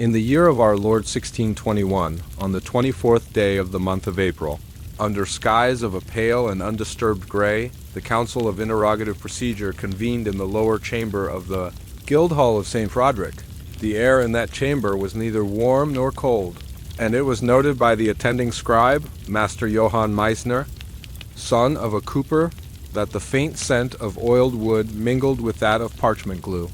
In the year of our Lord 1621, on the 24th day of the month of April, under skies of a pale and undisturbed gray, the Council of Interrogative Procedure convened in the lower chamber of the Guildhall of St. Roderick. The air in that chamber was neither warm nor cold, and it was noted by the attending scribe, Master Johann Meissner, son of a cooper, that the faint scent of oiled wood mingled with that of parchment glue.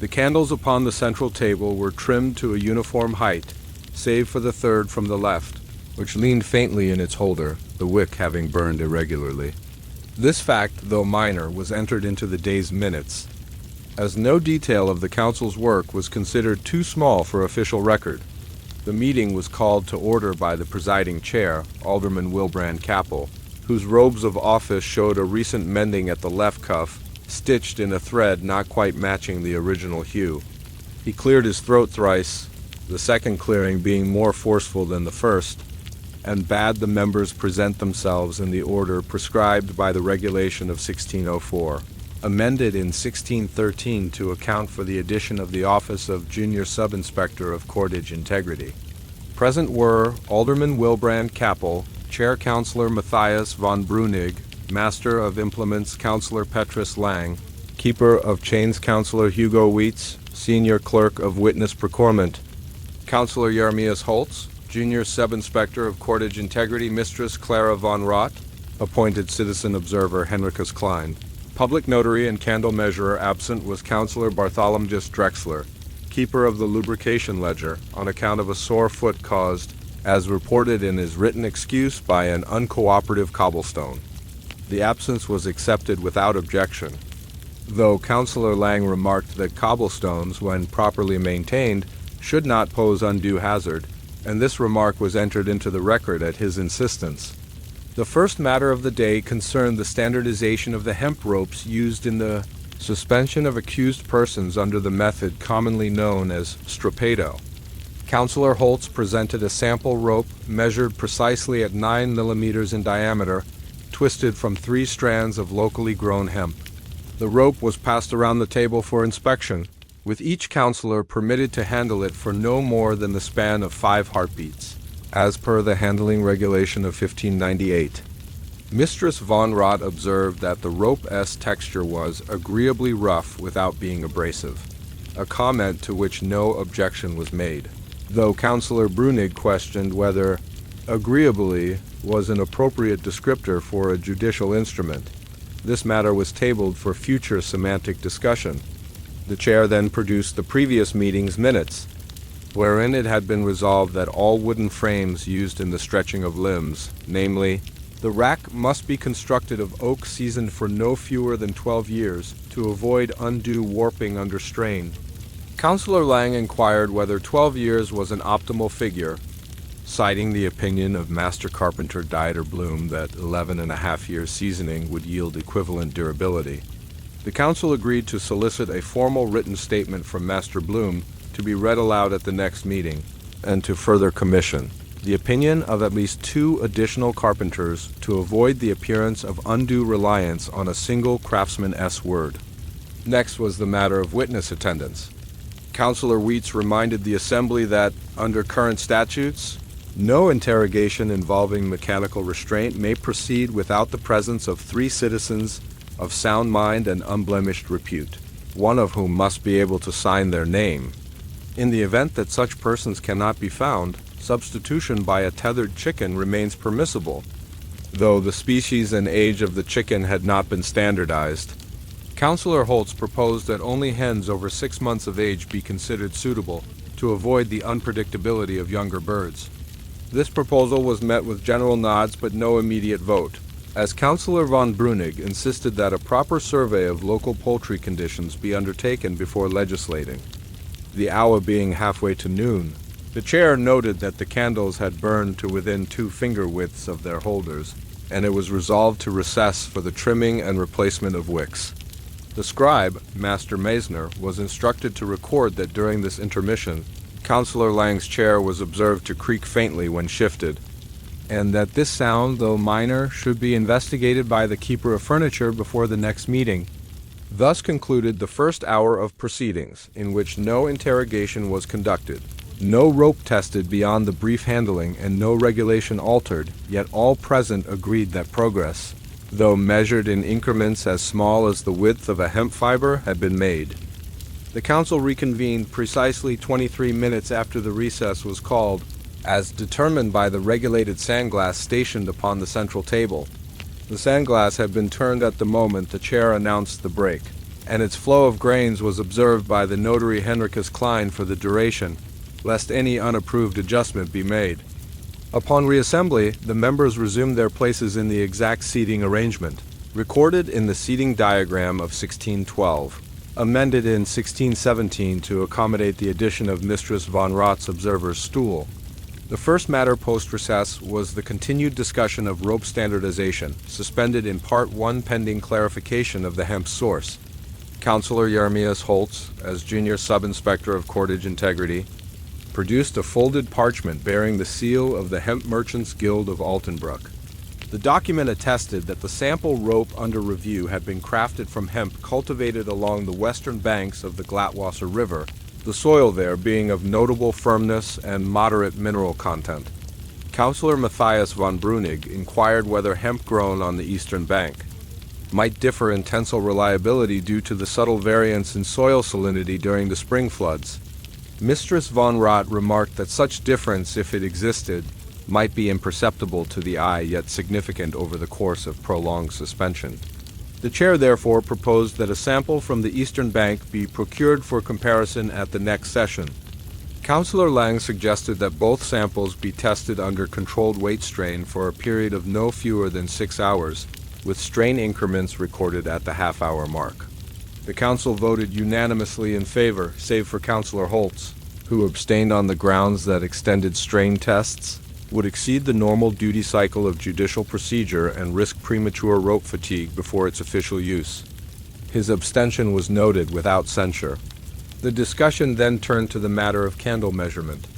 The candles upon the central table were trimmed to a uniform height, save for the third from the left, which leaned faintly in its holder, the wick having burned irregularly. This fact, though minor, was entered into the day's minutes, as no detail of the council's work was considered too small for official record. The meeting was called to order by the presiding chair, Alderman Wilbrand Capel, whose robes of office showed a recent mending at the left cuff, stitched in a thread not quite matching the original hue. He cleared his throat thrice, the second clearing being more forceful than the first, and bade the members present themselves in the order prescribed by the regulation of 1604, amended in 1613 to account for the addition of the office of Junior Sub-Inspector of Cordage Integrity. Present were Alderman Wilbrand Capel, Chair Councillor Matthias von Brunig, Master of Implements Councillor Petrus Lang, Keeper of Chains Councillor Hugo Wicks, Senior Clerk of Witness Procurement, Councillor Jeremias Holtz, Junior Sub-Inspector of Cordage Integrity Mistress Clara von Rott, appointed Citizen Observer Henricus Klein. Public Notary and Candle Measurer absent was Councillor Bartholomjus Drexler, Keeper of the Lubrication Ledger, on account of a sore foot caused, as reported in his written excuse, by an uncooperative cobblestone. The absence was accepted without objection, though Councillor Lang remarked that cobblestones, when properly maintained, should not pose undue hazard, and this remark was entered into the record at his insistence. The first matter of the day concerned the standardization of the hemp ropes used in the suspension of accused persons under the method commonly known as strappado. Councillor Holtz presented a sample rope measured precisely at 9 millimeters in diameter, twisted from 3 strands of locally grown hemp. The rope was passed around the table for inspection, with each councillor permitted to handle it for no more than the span of 5 heartbeats, as per the handling regulation of 1598. Mistress von Rott observed that the rope's texture was agreeably rough without being abrasive, a comment to which no objection was made, though Councillor Brunig questioned whether agreeably was an appropriate descriptor for a judicial instrument. This matter was tabled for future semantic discussion. The chair then produced the previous meeting's minutes, wherein it had been resolved that all wooden frames used in the stretching of limbs, namely, the rack must be constructed of oak seasoned for no fewer than 12 years to avoid undue warping under strain. Councillor Lang inquired whether 12 years was an optimal figure, citing the opinion of Master Carpenter Dieter Bloom that 11.5 years seasoning would yield equivalent durability. The council agreed to solicit a formal written statement from Master Bloom to be read aloud at the next meeting, and to further commission the opinion of at least 2 additional carpenters to avoid the appearance of undue reliance on a single craftsman's word. Next was the matter of witness attendance. Councillor Wheats reminded the assembly that, under current statutes, no interrogation involving mechanical restraint may proceed without the presence of 3 citizens of sound mind and unblemished repute, one of whom must be able to sign their name. In the event that such persons cannot be found, substitution by a tethered chicken remains permissible, though the species and age of the chicken had not been standardized. Councillor Holtz proposed that only hens over 6 months of age be considered suitable to avoid the unpredictability of younger birds. This proposal was met with general nods but no immediate vote, as Councillor von Brunig insisted that a proper survey of local poultry conditions be undertaken before legislating. The hour being halfway to noon, the chair noted that the candles had burned to within 2 finger widths of their holders, and it was resolved to recess for the trimming and replacement of wicks. The scribe, Master Meissner, was instructed to record that during this intermission, Councillor Lang's chair was observed to creak faintly when shifted, and that this sound, though minor, should be investigated by the keeper of furniture before the next meeting. Thus concluded the first hour of proceedings, in which no interrogation was conducted, No rope tested beyond the brief handling and no regulation altered, yet all present agreed that progress, though measured in increments as small as the width of a hemp fiber, had been made. The council reconvened precisely 23 minutes after the recess was called, as determined by the regulated sandglass stationed upon the central table. The sandglass had been turned at the moment the chair announced the break, and its flow of grains was observed by the notary Henricus Klein for the duration, lest any unapproved adjustment be made. Upon reassembly, the members resumed their places in the exact seating arrangement, recorded in the seating diagram of 1612, amended in 1617 to accommodate the addition of Mistress von Roth's observer's stool. The first matter post-recess was the continued discussion of rope standardization, suspended in Part 1 pending clarification of the hemp source. Councilor Jeremias Holtz, as Junior Sub-Inspector of Cordage Integrity, produced a folded parchment bearing the seal of the Hemp Merchants Guild of Altenbroek. The document attested that the sample rope under review had been crafted from hemp cultivated along the western banks of the Glattwasser River, the soil there being of notable firmness and moderate mineral content. Councilor Matthias von Brunig inquired whether hemp grown on the eastern bank might differ in tensile reliability due to the subtle variance in soil salinity during the spring floods. Mistress von Roth remarked that such difference, if it existed, might be imperceptible to the eye yet significant over the course of prolonged suspension. The chair therefore proposed that a sample from the eastern bank be procured for comparison at the next session. Councillor Lang suggested that both samples be tested under controlled weight strain for a period of no fewer than 6 hours, with strain increments recorded at the half-hour mark. The council voted unanimously in favor, save for Councillor Holtz, who abstained on the grounds that extended strain tests would exceed the normal duty cycle of judicial procedure and risk premature rope fatigue before its official use. His abstention was noted without censure. The discussion then turned to the matter of candle measurement.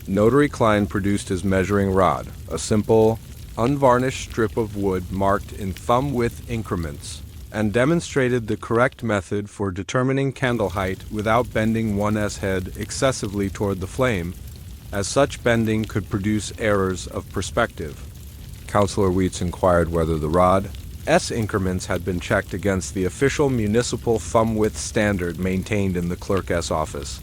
Notary Klein produced his measuring rod, a simple, unvarnished strip of wood marked in thumb-width increments, and demonstrated the correct method for determining candle height without bending one's head excessively toward the flame, as such bending could produce errors of perspective. Councillor Weitz inquired whether the rod's increments had been checked against the official municipal thumb-width standard maintained in the clerk's office.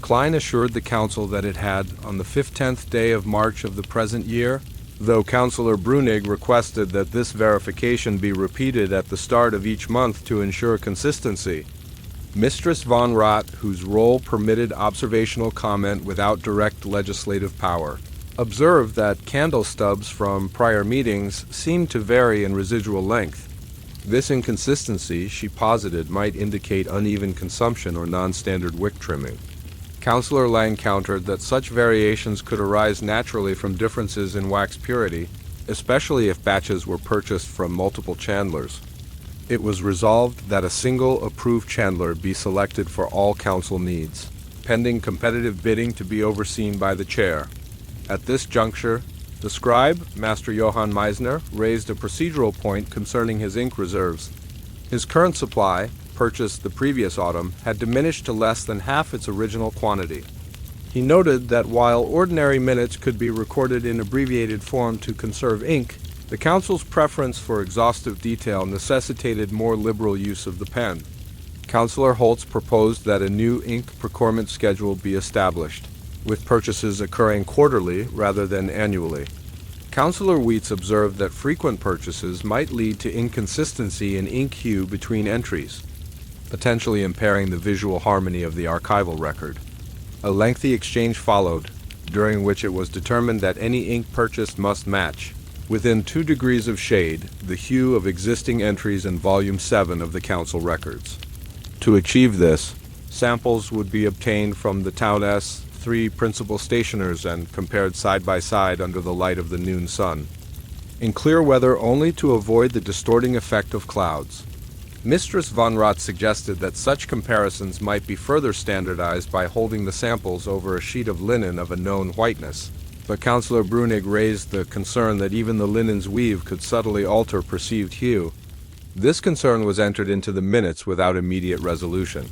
Klein assured the council that it had on the 15th day of March of the present year, though Councillor Brunig requested that this verification be repeated at the start of each month to ensure consistency. Mistress von Roth, whose role permitted observational comment without direct legislative power, observed that candle stubs from prior meetings seemed to vary in residual length. This inconsistency, she posited, might indicate uneven consumption or non-standard wick trimming. Councillor Lang countered that such variations could arise naturally from differences in wax purity, especially if batches were purchased from multiple chandlers. It was resolved that a single approved chandler be selected for all council needs, pending competitive bidding to be overseen by the chair. At this juncture, the scribe, Master Johann Meisner, raised a procedural point concerning his ink reserves. His current supply, purchased the previous autumn, had diminished to less than half its original quantity. He noted that while ordinary minutes could be recorded in abbreviated form to conserve ink, the council's preference for exhaustive detail necessitated more liberal use of the pen. Councillor Holtz proposed that a new ink procurement schedule be established, with purchases occurring quarterly rather than annually. Councillor Weitz observed that frequent purchases might lead to inconsistency in ink hue between entries, potentially impairing the visual harmony of the archival record. A lengthy exchange followed, during which it was determined that any ink purchased must match, within 2 degrees of shade, the hue of existing entries in Volume 7 of the Council records. To achieve this, samples would be obtained from the town's 3 principal stationers and compared side by side under the light of the noon sun, in clear weather only to avoid the distorting effect of clouds. Mistress von Roth suggested that such comparisons might be further standardized by holding the samples over a sheet of linen of a known whiteness, but Councillor Brunig raised the concern that even the linen's weave could subtly alter perceived hue. This concern was entered into the minutes without immediate resolution.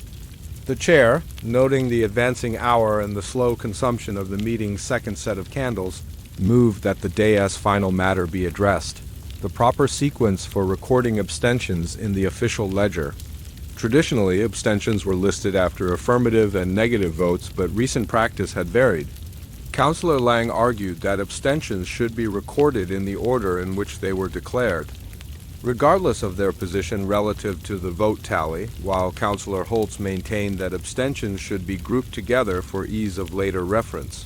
The chair, noting the advancing hour and the slow consumption of the meeting's second set of candles, moved that the day's final matter be addressed, the proper sequence for recording abstentions in the official ledger. Traditionally, abstentions were listed after affirmative and negative votes, but recent practice had varied. Councillor Lang argued that abstentions should be recorded in the order in which they were declared, regardless of their position relative to the vote tally, while Councillor Holtz maintained that abstentions should be grouped together for ease of later reference.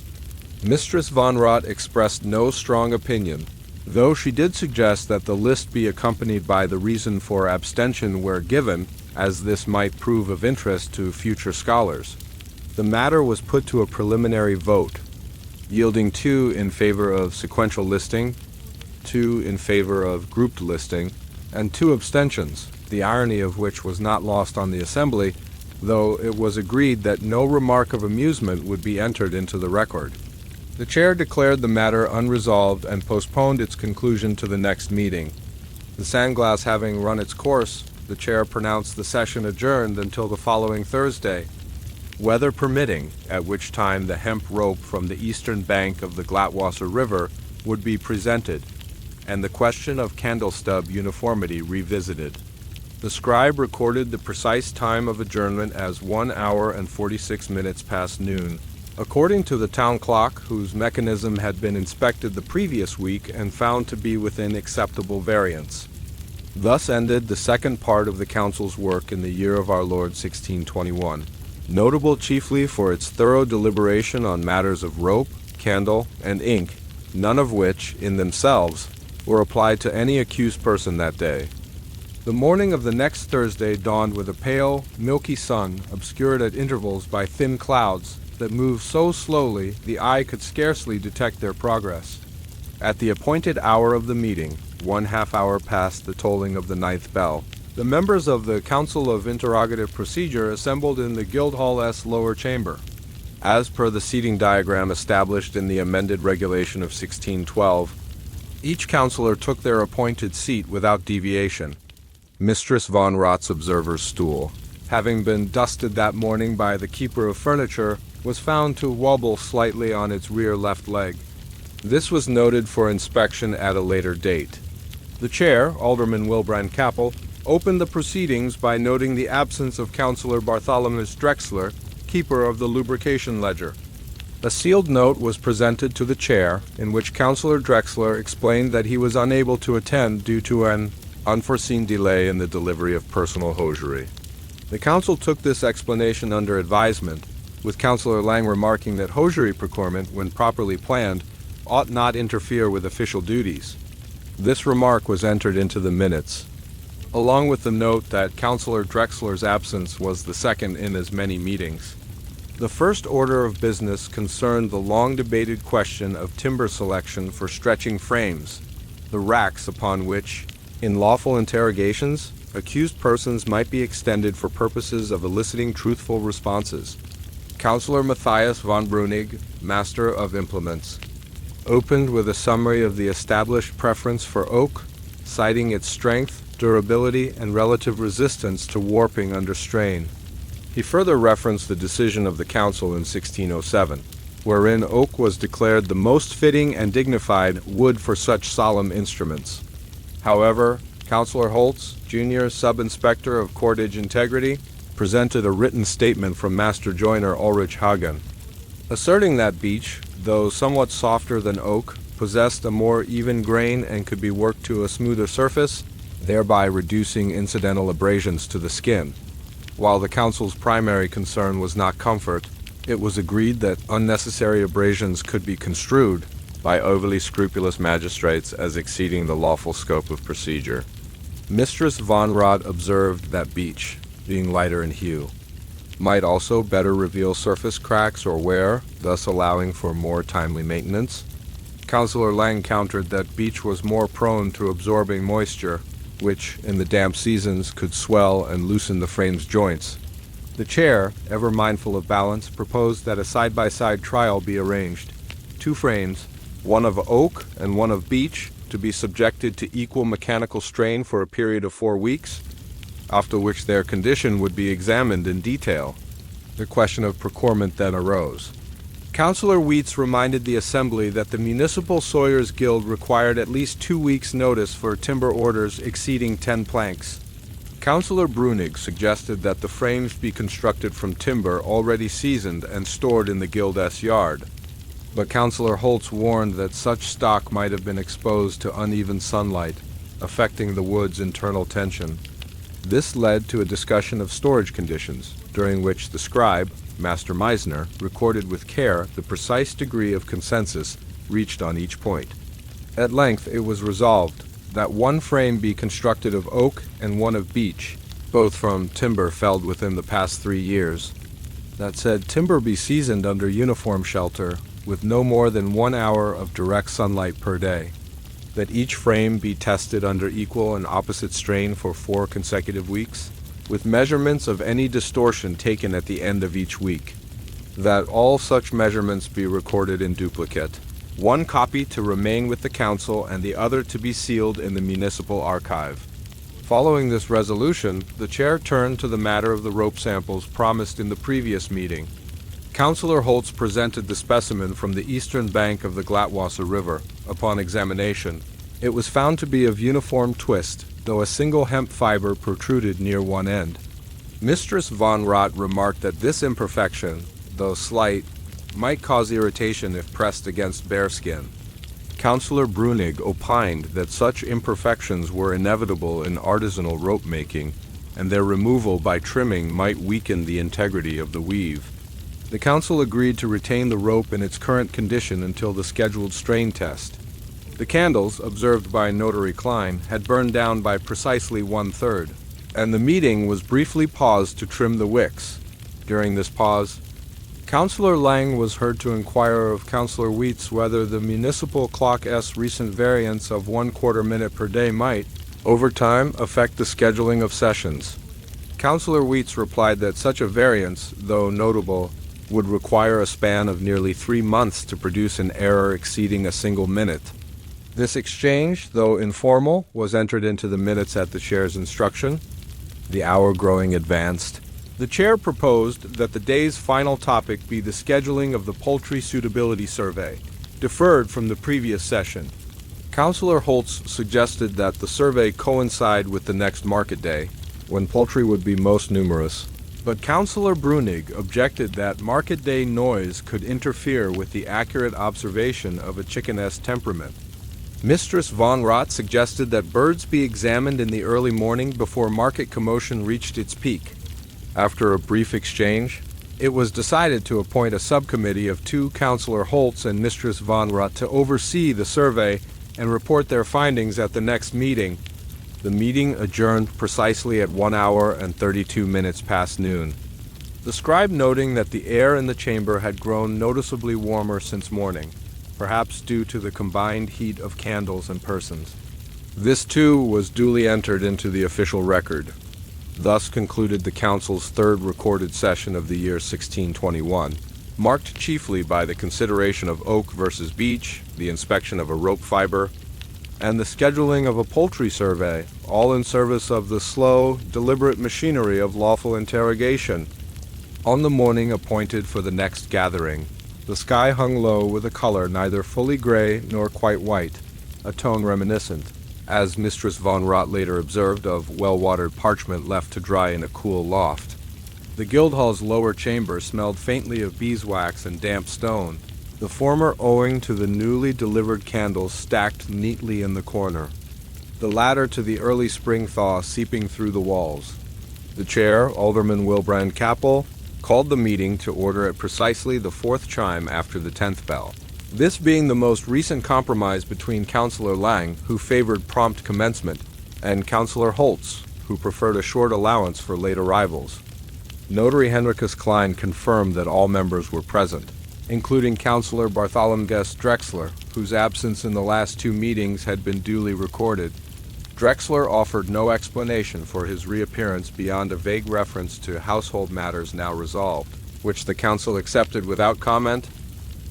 Mistress Von Rott expressed no strong opinion, though she did suggest that the list be accompanied by the reason for abstention where given, as this might prove of interest to future scholars. The matter was put to a preliminary vote, yielding 2 in favor of sequential listing, 2 in favor of grouped listing, and 2 abstentions, the irony of which was not lost on the assembly, though it was agreed that no remark of amusement would be entered into the record. The chair declared the matter unresolved and postponed its conclusion to the next meeting. The sandglass having run its course, the chair pronounced the session adjourned until the following Thursday, weather permitting, at which time the hemp rope from the eastern bank of the Glattwasser River would be presented, and the question of candle stub uniformity revisited. The scribe recorded the precise time of adjournment as 1 hour and 46 minutes past noon, according to the town clock, whose mechanism had been inspected the previous week and found to be within acceptable variance. Thus ended the second part of the council's work in the year of our Lord 1621, notable chiefly for its thorough deliberation on matters of rope, candle, and ink, none of which, in themselves, were applied to any accused person that day. The morning of the next Thursday dawned with a pale, milky sun, obscured at intervals by thin clouds that moved so slowly the eye could scarcely detect their progress. At the appointed hour of the meeting, 1/2 hour past the tolling of the 9th bell, the members of the Council of Interrogative Procedure assembled in the Guildhall-S lower chamber. As per the seating diagram established in the amended regulation of 1612, each councillor took their appointed seat without deviation. Mistress Von Rott's observer's stool, having been dusted that morning by the keeper of furniture, was found to wobble slightly on its rear left leg. This was noted for inspection at a later date. The chair, Alderman Wilbrand Capel, opened the proceedings by noting the absence of Councillor Bartholomew Drexler, keeper of the lubrication ledger. A sealed note was presented to the chair, in which Councillor Drexler explained that he was unable to attend due to an unforeseen delay in the delivery of personal hosiery. The council took this explanation under advisement, with Councillor Lang remarking that hosiery procurement, when properly planned, ought not interfere with official duties. This remark was entered into the minutes, along with the note that Councillor Drexler's absence was the second in as many meetings. The first order of business concerned the long-debated question of timber selection for stretching frames, the racks upon which, in lawful interrogations, accused persons might be extended for purposes of eliciting truthful responses. Councillor Matthias von Brunig, Master of Implements, opened with a summary of the established preference for oak, citing its strength, durability, and relative resistance to warping under strain. He further referenced the decision of the Council in 1607, wherein oak was declared the most fitting and dignified wood for such solemn instruments. However, Councillor Holtz, Junior Sub-Inspector of Cordage Integrity, presented a written statement from Master Joiner Ulrich Hagen, asserting that beech, though somewhat softer than oak, possessed a more even grain and could be worked to a smoother surface, thereby reducing incidental abrasions to the skin. While the council's primary concern was not comfort, it was agreed that unnecessary abrasions could be construed by overly scrupulous magistrates as exceeding the lawful scope of procedure. Mistress Von Rott observed that beech, being lighter in hue, might also better reveal surface cracks or wear, thus allowing for more timely maintenance. Councillor Lang countered that beech was more prone to absorbing moisture, which, in the damp seasons, could swell and loosen the frame's joints. The chair, ever mindful of balance, proposed that a side-by-side trial be arranged. 2 frames, one of oak and one of beech, to be subjected to equal mechanical strain for a period of 4 weeks, after which their condition would be examined in detail. The question of procurement then arose. Councillor Wicks reminded the Assembly that the Municipal Sawyers Guild required at least 2 weeks' notice for timber orders exceeding 10 planks. Councillor Brunig suggested that the frames be constructed from timber already seasoned and stored in the Guild's yard. But Councillor Holtz warned that such stock might have been exposed to uneven sunlight, affecting the wood's internal tension. This led to a discussion of storage conditions, during which the scribe, Master Meisner, recorded with care the precise degree of consensus reached on each point. At length it was resolved that one frame be constructed of oak and one of beech, both from timber felled within the past 3 years. That said timber be seasoned under uniform shelter with no more than 1 hour of direct sunlight per day. That each frame be tested under equal and opposite strain for 4 consecutive weeks, with measurements of any distortion taken at the end of each week. That all such measurements be recorded in duplicate, one copy to remain with the council and the other to be sealed in the municipal archive. Following this resolution, the chair turned to the matter of the rope samples promised in the previous meeting. Councillor Holtz presented the specimen from the eastern bank of the Glattwasser River. Upon examination, it was found to be of uniform twist, though a single hemp fiber protruded near one end. Mistress von Rott remarked that this imperfection, though slight, might cause irritation if pressed against bare skin. Councillor Brunig opined that such imperfections were inevitable in artisanal rope making, and their removal by trimming might weaken the integrity of the weave. The council agreed to retain the rope in its current condition until the scheduled strain test. The candles, observed by Notary Klein, had burned down by precisely 1/3, and the meeting was briefly paused to trim the wicks. During this pause, Councillor Lang was heard to inquire of Councillor Wicks whether the municipal clock's recent variance of 1/4 minute per day might, over time, affect the scheduling of sessions. Councillor Wicks replied that such a variance, though notable, would require a span of nearly 3 months to produce an error exceeding a single minute. This exchange, though informal, was entered into the minutes at the chair's instruction. The hour growing advanced. The chair proposed that the day's final topic be the scheduling of the poultry suitability survey, deferred from the previous session. Councillor Holtz suggested that the survey coincide with the next market day, when poultry would be most numerous. But Councillor Brunig objected that market day noise could interfere with the accurate observation of a chicken's temperament. Mistress von Rott suggested that birds be examined in the early morning before market commotion reached its peak. After a brief exchange, it was decided to appoint a subcommittee of 2 Councillor Holtz and Mistress von Rott to oversee the survey and report their findings at the next meeting. The meeting adjourned precisely at 1 hour and 32 minutes past noon. The scribe noting that the air in the chamber had grown noticeably warmer since morning, perhaps due to the combined heat of candles and persons. This too was duly entered into the official record. Thus concluded the council's 3rd recorded session of the year 1621, marked chiefly by the consideration of oak versus beech, the inspection of a rope fiber, and the scheduling of a poultry survey, all in service of the slow, deliberate machinery of lawful interrogation. On the morning appointed for the next gathering, the sky hung low with a color neither fully gray nor quite white, a tone reminiscent, as Mistress von Rott later observed, of well-watered parchment left to dry in a cool loft. The Guildhall's lower chamber smelled faintly of beeswax and damp stone, the former owing to the newly delivered candles stacked neatly in the corner, the latter to the early spring thaw seeping through the walls. The chair, Alderman Wilbrand Capel, called the meeting to order at precisely the 4th chime after the 10th bell. This being the most recent compromise between Councillor Lang, who favored prompt commencement, and Councillor Holtz, who preferred a short allowance for late arrivals. Notary Henricus Klein confirmed that all members were present, including Councillor Bartholomgest Drexler, whose absence in the last 2 meetings had been duly recorded. Drexler offered no explanation for his reappearance beyond a vague reference to household matters now resolved, which the council accepted without comment.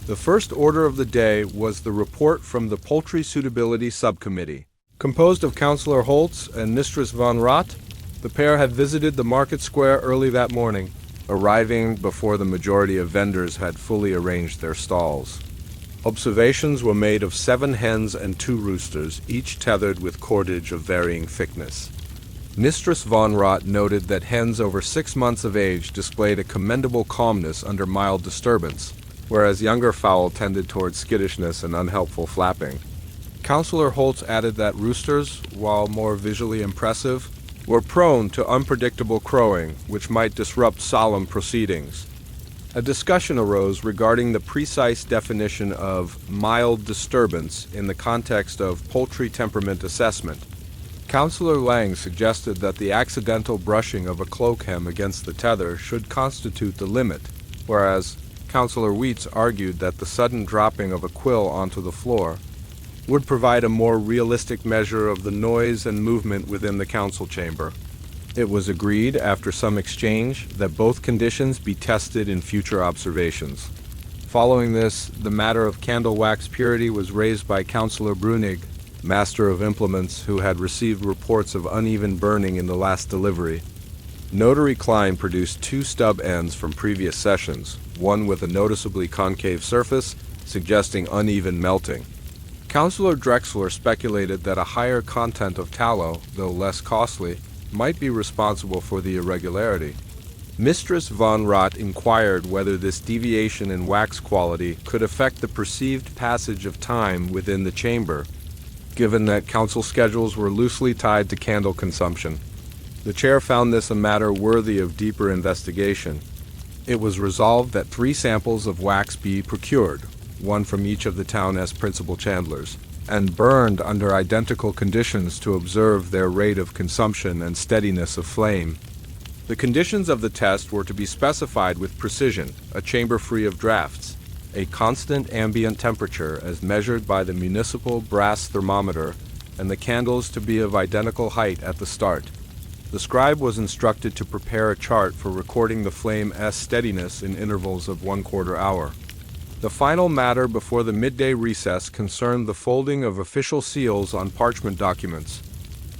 The first order of the day was the report from the Poultry Suitability Subcommittee. Composed of Councillor Holtz and Mistress von Rott, the pair had visited the market square early that morning. arriving before the majority of vendors had fully arranged their stalls. Observations were made of 7 hens and 2 roosters, each tethered with cordage of varying thickness. Mistress Von Rott noted that hens over 6 months of age displayed a commendable calmness under mild disturbance, whereas younger fowl tended toward skittishness and unhelpful flapping. Councillor Holtz added that roosters, while more visually impressive, were prone to unpredictable crowing, which might disrupt solemn proceedings. A discussion arose regarding the precise definition of mild disturbance in the context of poultry temperament assessment. Councillor Lang suggested that the accidental brushing of a cloak hem against the tether should constitute the limit, whereas Councillor Weitz argued that the sudden dropping of a quill onto the floor would provide a more realistic measure of the noise and movement within the council chamber. It was agreed, after some exchange, that both conditions be tested in future observations. Following this, the matter of candle wax purity was raised by Councillor Brunig, master of implements, who had received reports of uneven burning in the last delivery. Notary Klein produced 2 stub ends from previous sessions, one with a noticeably concave surface, suggesting uneven melting. Councillor Drexler speculated that a higher content of tallow, though less costly, might be responsible for the irregularity. Mistress Von Rott inquired whether this deviation in wax quality could affect the perceived passage of time within the chamber, given that council schedules were loosely tied to candle consumption. The chair found this a matter worthy of deeper investigation. It was resolved that 3 samples of wax be procured, one from each of the town as principal chandlers, and burned under identical conditions to observe their rate of consumption and steadiness of flame. The conditions of the test were to be specified with precision: a chamber free of drafts, a constant ambient temperature as measured by the municipal brass thermometer, and the candles to be of identical height at the start. The scribe was instructed to prepare a chart for recording the flame S steadiness in intervals of 1/4 hour. The final matter before the midday recess concerned the folding of official seals on parchment documents.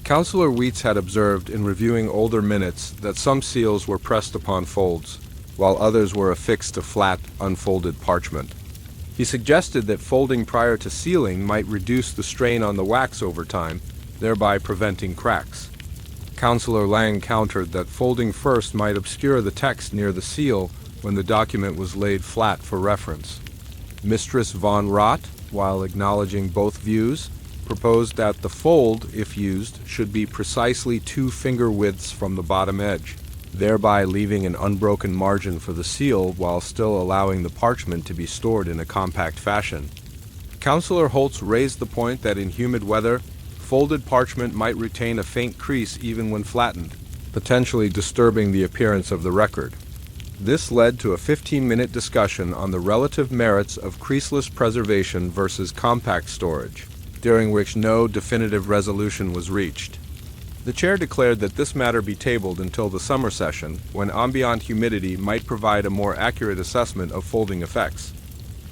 Councillor Weitz had observed in reviewing older minutes that some seals were pressed upon folds, while others were affixed to flat, unfolded parchment. He suggested that folding prior to sealing might reduce the strain on the wax over time, thereby preventing cracks. Councillor Lang countered that folding first might obscure the text near the seal when the document was laid flat for reference. Mistress Von Rott, while acknowledging both views, proposed that the fold, if used, should be precisely 2 finger widths from the bottom edge, thereby leaving an unbroken margin for the seal while still allowing the parchment to be stored in a compact fashion. Councillor Holtz raised the point that in humid weather, folded parchment might retain a faint crease even when flattened, potentially disturbing the appearance of the record. This led to a 15-minute discussion on the relative merits of creaseless preservation versus compact storage, during which no definitive resolution was reached. The chair declared that this matter be tabled until the summer session, when ambient humidity might provide a more accurate assessment of folding effects.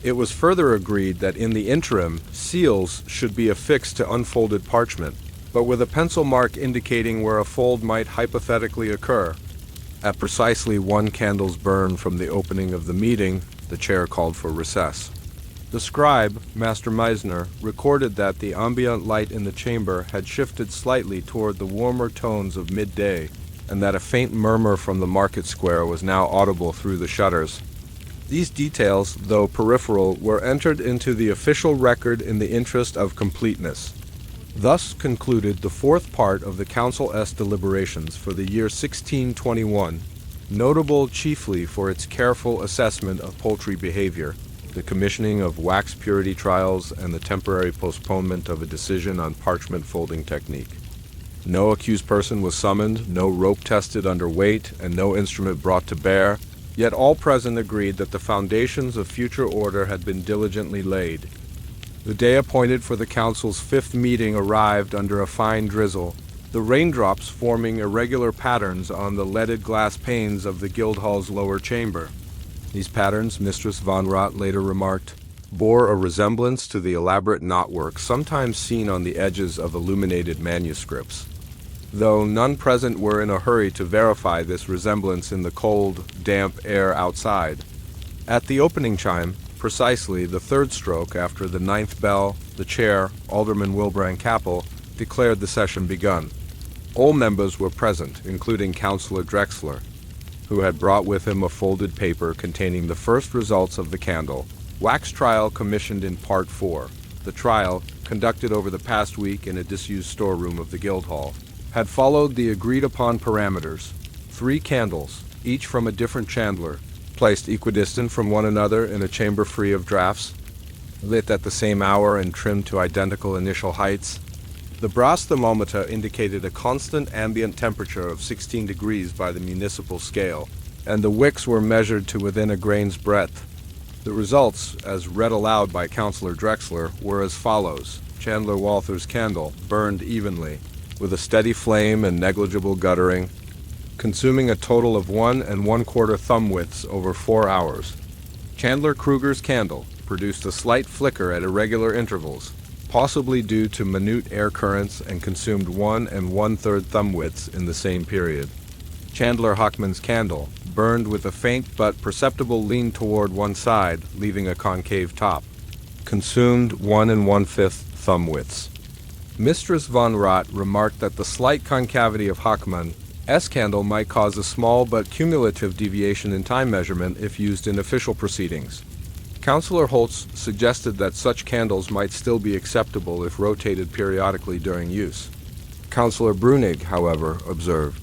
It was further agreed that in the interim, seals should be affixed to unfolded parchment, but with a pencil mark indicating where a fold might hypothetically occur. At precisely 1 candle's burn from the opening of the meeting, the chair called for recess. The scribe, Master Meisner, recorded that the ambient light in the chamber had shifted slightly toward the warmer tones of midday, and that a faint murmur from the market square was now audible through the shutters. These details, though peripheral, were entered into the official record in the interest of completeness. Thus concluded the 4th part of the Council S deliberations for the year 1621, notable chiefly for its careful assessment of poultry behavior, the commissioning of wax purity trials, and the temporary postponement of a decision on parchment folding technique. No accused person was summoned, no rope tested under weight, and no instrument brought to bear, yet all present agreed that the foundations of future order had been diligently laid. The day appointed for the council's 5th meeting arrived under a fine drizzle, the raindrops forming irregular patterns on the leaded glass panes of the Guildhall's lower chamber. These patterns, Mistress Von Rott later remarked, bore a resemblance to the elaborate knotwork sometimes seen on the edges of illuminated manuscripts. though none present were in a hurry to verify this resemblance in the cold, damp air outside. At the opening chime, precisely the third stroke after the ninth bell, the chair, Alderman Wilbraham Capel, declared the session begun. All members were present, including Councillor Drexler, who had brought with him a folded paper containing the first results of the candle, wax trial commissioned in Part 4. The trial, conducted over the past week in a disused storeroom of the Guildhall, had followed the agreed-upon parameters. 3 candles, each from a different chandler, placed equidistant from one another in a chamber free of drafts, lit at the same hour and trimmed to identical initial heights. The brass thermometer indicated a constant ambient temperature of 16 degrees by the municipal scale, and the wicks were measured to within a grain's breadth. The results, as read aloud by Councillor Drexler, were as follows. Chandler Walther's candle burned evenly, with a steady flame and negligible guttering, consuming a total of 1 1/4 thumb widths over 4 hours. Chandler Kruger's candle produced a slight flicker at irregular intervals, possibly due to minute air currents, and consumed 1 1/3 thumb widths in the same period. Chandler Hockman's candle burned with a faint but perceptible lean toward one side, leaving a concave top. Consumed 1 1/5 thumb widths. Mistress von Rott remarked that the slight concavity of Hockman's candle might cause a small but cumulative deviation in time measurement if used in official proceedings. Councillor Holtz suggested that such candles might still be acceptable if rotated periodically during use. Councillor Brunig, however, observed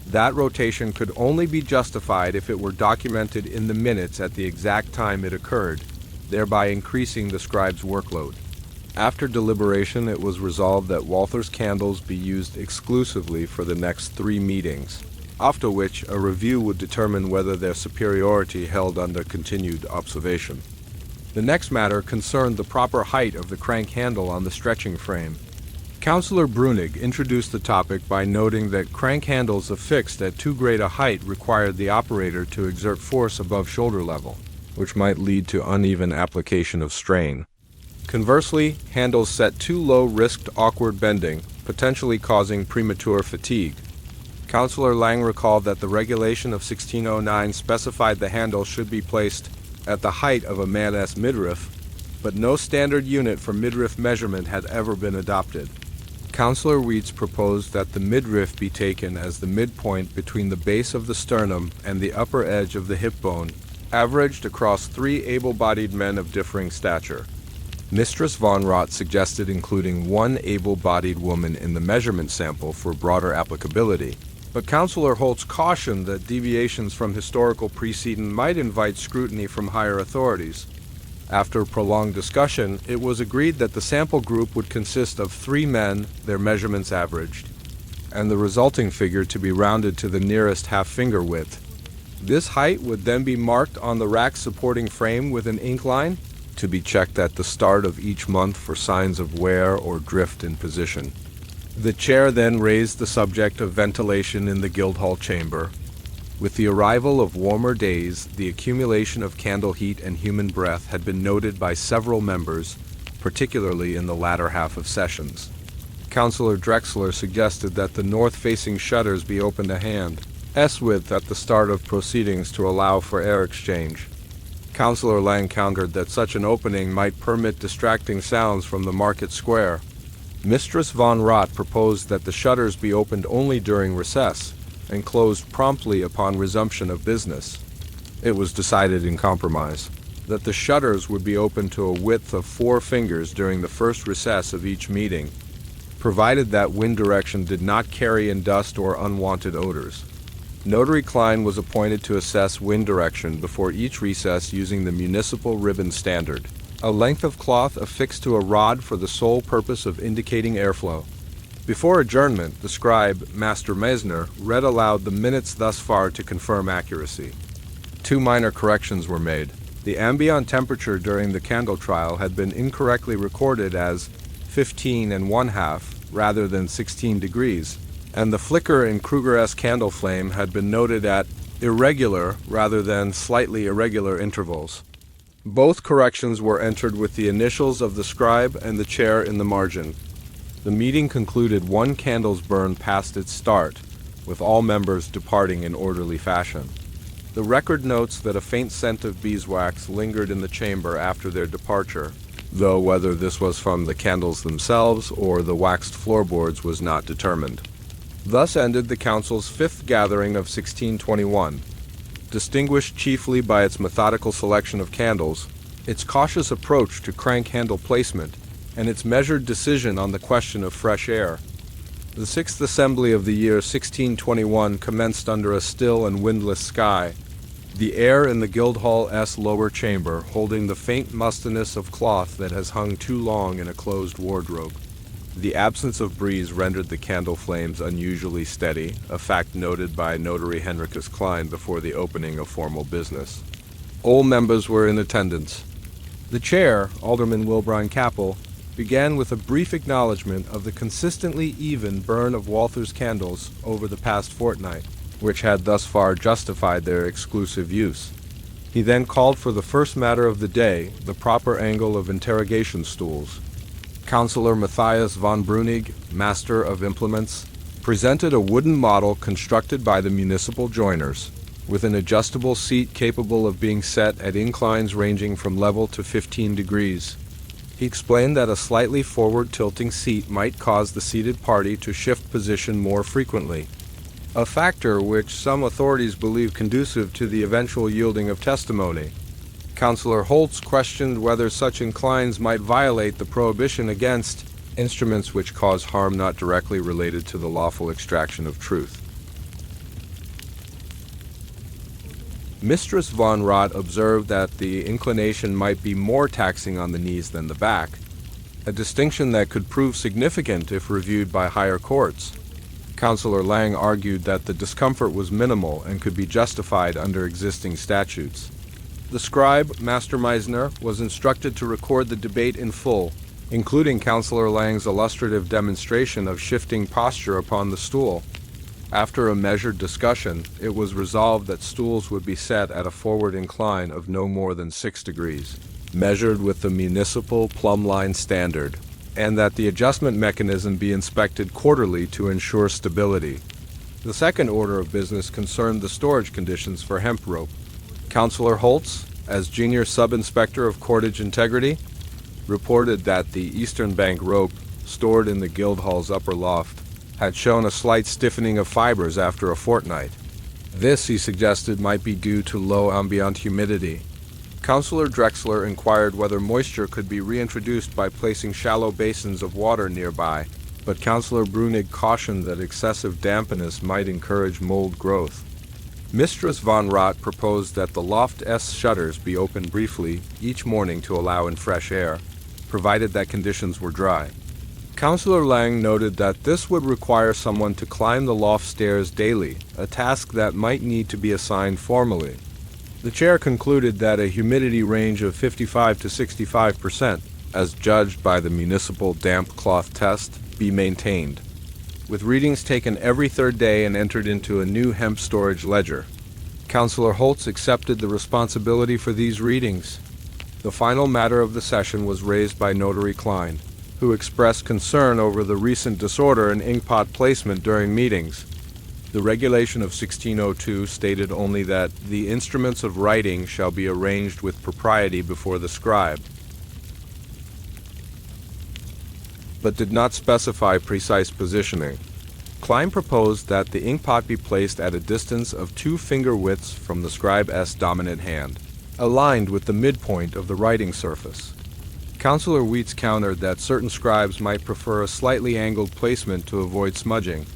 that rotation could only be justified if it were documented in the minutes at the exact time it occurred, thereby increasing the scribe's workload. After deliberation, it was resolved that Walther's candles be used exclusively for the next 3 meetings, after which a review would determine whether their superiority held under continued observation. The next matter concerned the proper height of the crank handle on the stretching frame. Councillor Brunig introduced the topic by noting that crank handles affixed at too great a height required the operator to exert force above shoulder level, which might lead to uneven application of strain. Conversely, handles set too low risked awkward bending, potentially causing premature fatigue. Councillor Lang recalled that the regulation of 1609 specified the handle should be placed at the height of a man's midriff, but no standard unit for midriff measurement had ever been adopted. Councillor Weitz proposed that the midriff be taken as the midpoint between the base of the sternum and the upper edge of the hip bone, averaged across 3 able-bodied men of differing stature. Mistress von Rott suggested including 1 able-bodied woman in the measurement sample for broader applicability, but Councillor Holtz cautioned that deviations from historical precedent might invite scrutiny from higher authorities. After prolonged discussion, it was agreed that the sample group would consist of 3 men, their measurements averaged, and the resulting figure to be rounded to the nearest half-finger width. This height would then be marked on the rack supporting frame with an ink line, to be checked at the start of each month for signs of wear or drift in position. The chair then raised the subject of ventilation in the Guildhall chamber. With the arrival of warmer days, the accumulation of candle heat and human breath had been noted by several members, particularly in the latter half of sessions. Councillor Drexler suggested that the north-facing shutters be opened a hand, S-width at the start of proceedings to allow for air exchange. Councillor Lang countered that such an opening might permit distracting sounds from the market square. Mistress von Rott proposed that the shutters be opened only during recess, and closed promptly upon resumption of business. It was decided in compromise that the shutters would be opened to a width of 4 fingers during the first recess of each meeting, provided that wind direction did not carry in dust or unwanted odors. Notary Klein was appointed to assess wind direction before each recess using the municipal ribbon standard, a length of cloth affixed to a rod for the sole purpose of indicating airflow. Before adjournment, the scribe, Master Meisner, read aloud the minutes thus far to confirm accuracy. 2 minor corrections were made. The ambient temperature during the candle trial had been incorrectly recorded as 15 1/2 rather than 16 degrees, and the flicker in Kruger's candle flame had been noted at irregular rather than slightly irregular intervals. Both corrections were entered with the initials of the scribe and the chair in the margin. The meeting concluded one candle's burn past its start, with all members departing in orderly fashion. The record notes that a faint scent of beeswax lingered in the chamber after their departure, though whether this was from the candles themselves or the waxed floorboards was not determined. Thus ended the council's fifth gathering of 1621, distinguished chiefly by its methodical selection of candles, its cautious approach to crank handle placement, and its measured decision on the question of fresh air. The sixth assembly of the year 1621 commenced under a still and windless sky, the air in the Guildhall-S lower chamber holding the faint mustiness of cloth that has hung too long in a closed wardrobe. The absence of breeze rendered the candle flames unusually steady, a fact noted by Notary Henricus Klein before the opening of formal business. All members were in attendance. The chair, Alderman Wilbrine Capel, began with a brief acknowledgment of the consistently even burn of Walther's candles over the past fortnight, which had thus far justified their exclusive use. He then called for the first matter of the day, the proper angle of interrogation stools. Councillor Matthias von Brunig, Master of Implements, presented a wooden model constructed by the municipal joiners, with an adjustable seat capable of being set at inclines ranging from level to 15 degrees. He explained that a slightly forward-tilting seat might cause the seated party to shift position more frequently, a factor which some authorities believe conducive to the eventual yielding of testimony. Councillor Holtz questioned whether such inclines might violate the prohibition against instruments which cause harm not directly related to the lawful extraction of truth. Mistress von Rott observed that the inclination might be more taxing on the knees than the back, a distinction that could prove significant if reviewed by higher courts. Councillor Lang argued that the discomfort was minimal and could be justified under existing statutes. The scribe, Master Meisner, was instructed to record the debate in full, including Councillor Lang's illustrative demonstration of shifting posture upon the stool. After a measured discussion, it was resolved that stools would be set at a forward incline of no more than 6 degrees, measured with the municipal plumb line standard, and that the adjustment mechanism be inspected quarterly to ensure stability. The second order of business concerned the storage conditions for hemp rope. Councillor Holtz, as Junior Sub-Inspector of Cordage Integrity, reported that the Eastern Bank rope, stored in the Guildhall's upper loft, had shown a slight stiffening of fibers after a fortnight. This, he suggested, might be due to low ambient humidity. Councillor Drexler inquired whether moisture could be reintroduced by placing shallow basins of water nearby, but Councillor Brunig cautioned that excessive dampness might encourage mold growth. Mistress von Rott proposed that the loft S shutters be opened briefly each morning to allow in fresh air, provided that conditions were dry. Councillor Lang noted that this would require someone to climb the loft stairs daily, a task that might need to be assigned formally. The chair concluded that a humidity range of 55 to 65%, as judged by the municipal damp cloth test, be maintained, with readings taken every third day and entered into a new hemp storage ledger. Councillor Holtz accepted the responsibility for these readings. The final matter of the session was raised by Notary Klein, who expressed concern over the recent disorder in inkpot placement during meetings. The regulation of 1602 stated only that the instruments of writing shall be arranged with propriety before the scribe, but did not specify precise positioning. Klein proposed that the inkpot be placed at a distance of 2 finger widths from the scribe's dominant hand, aligned with the midpoint of the writing surface. Councillor Wheats countered that certain scribes might prefer a slightly angled placement to avoid smudging.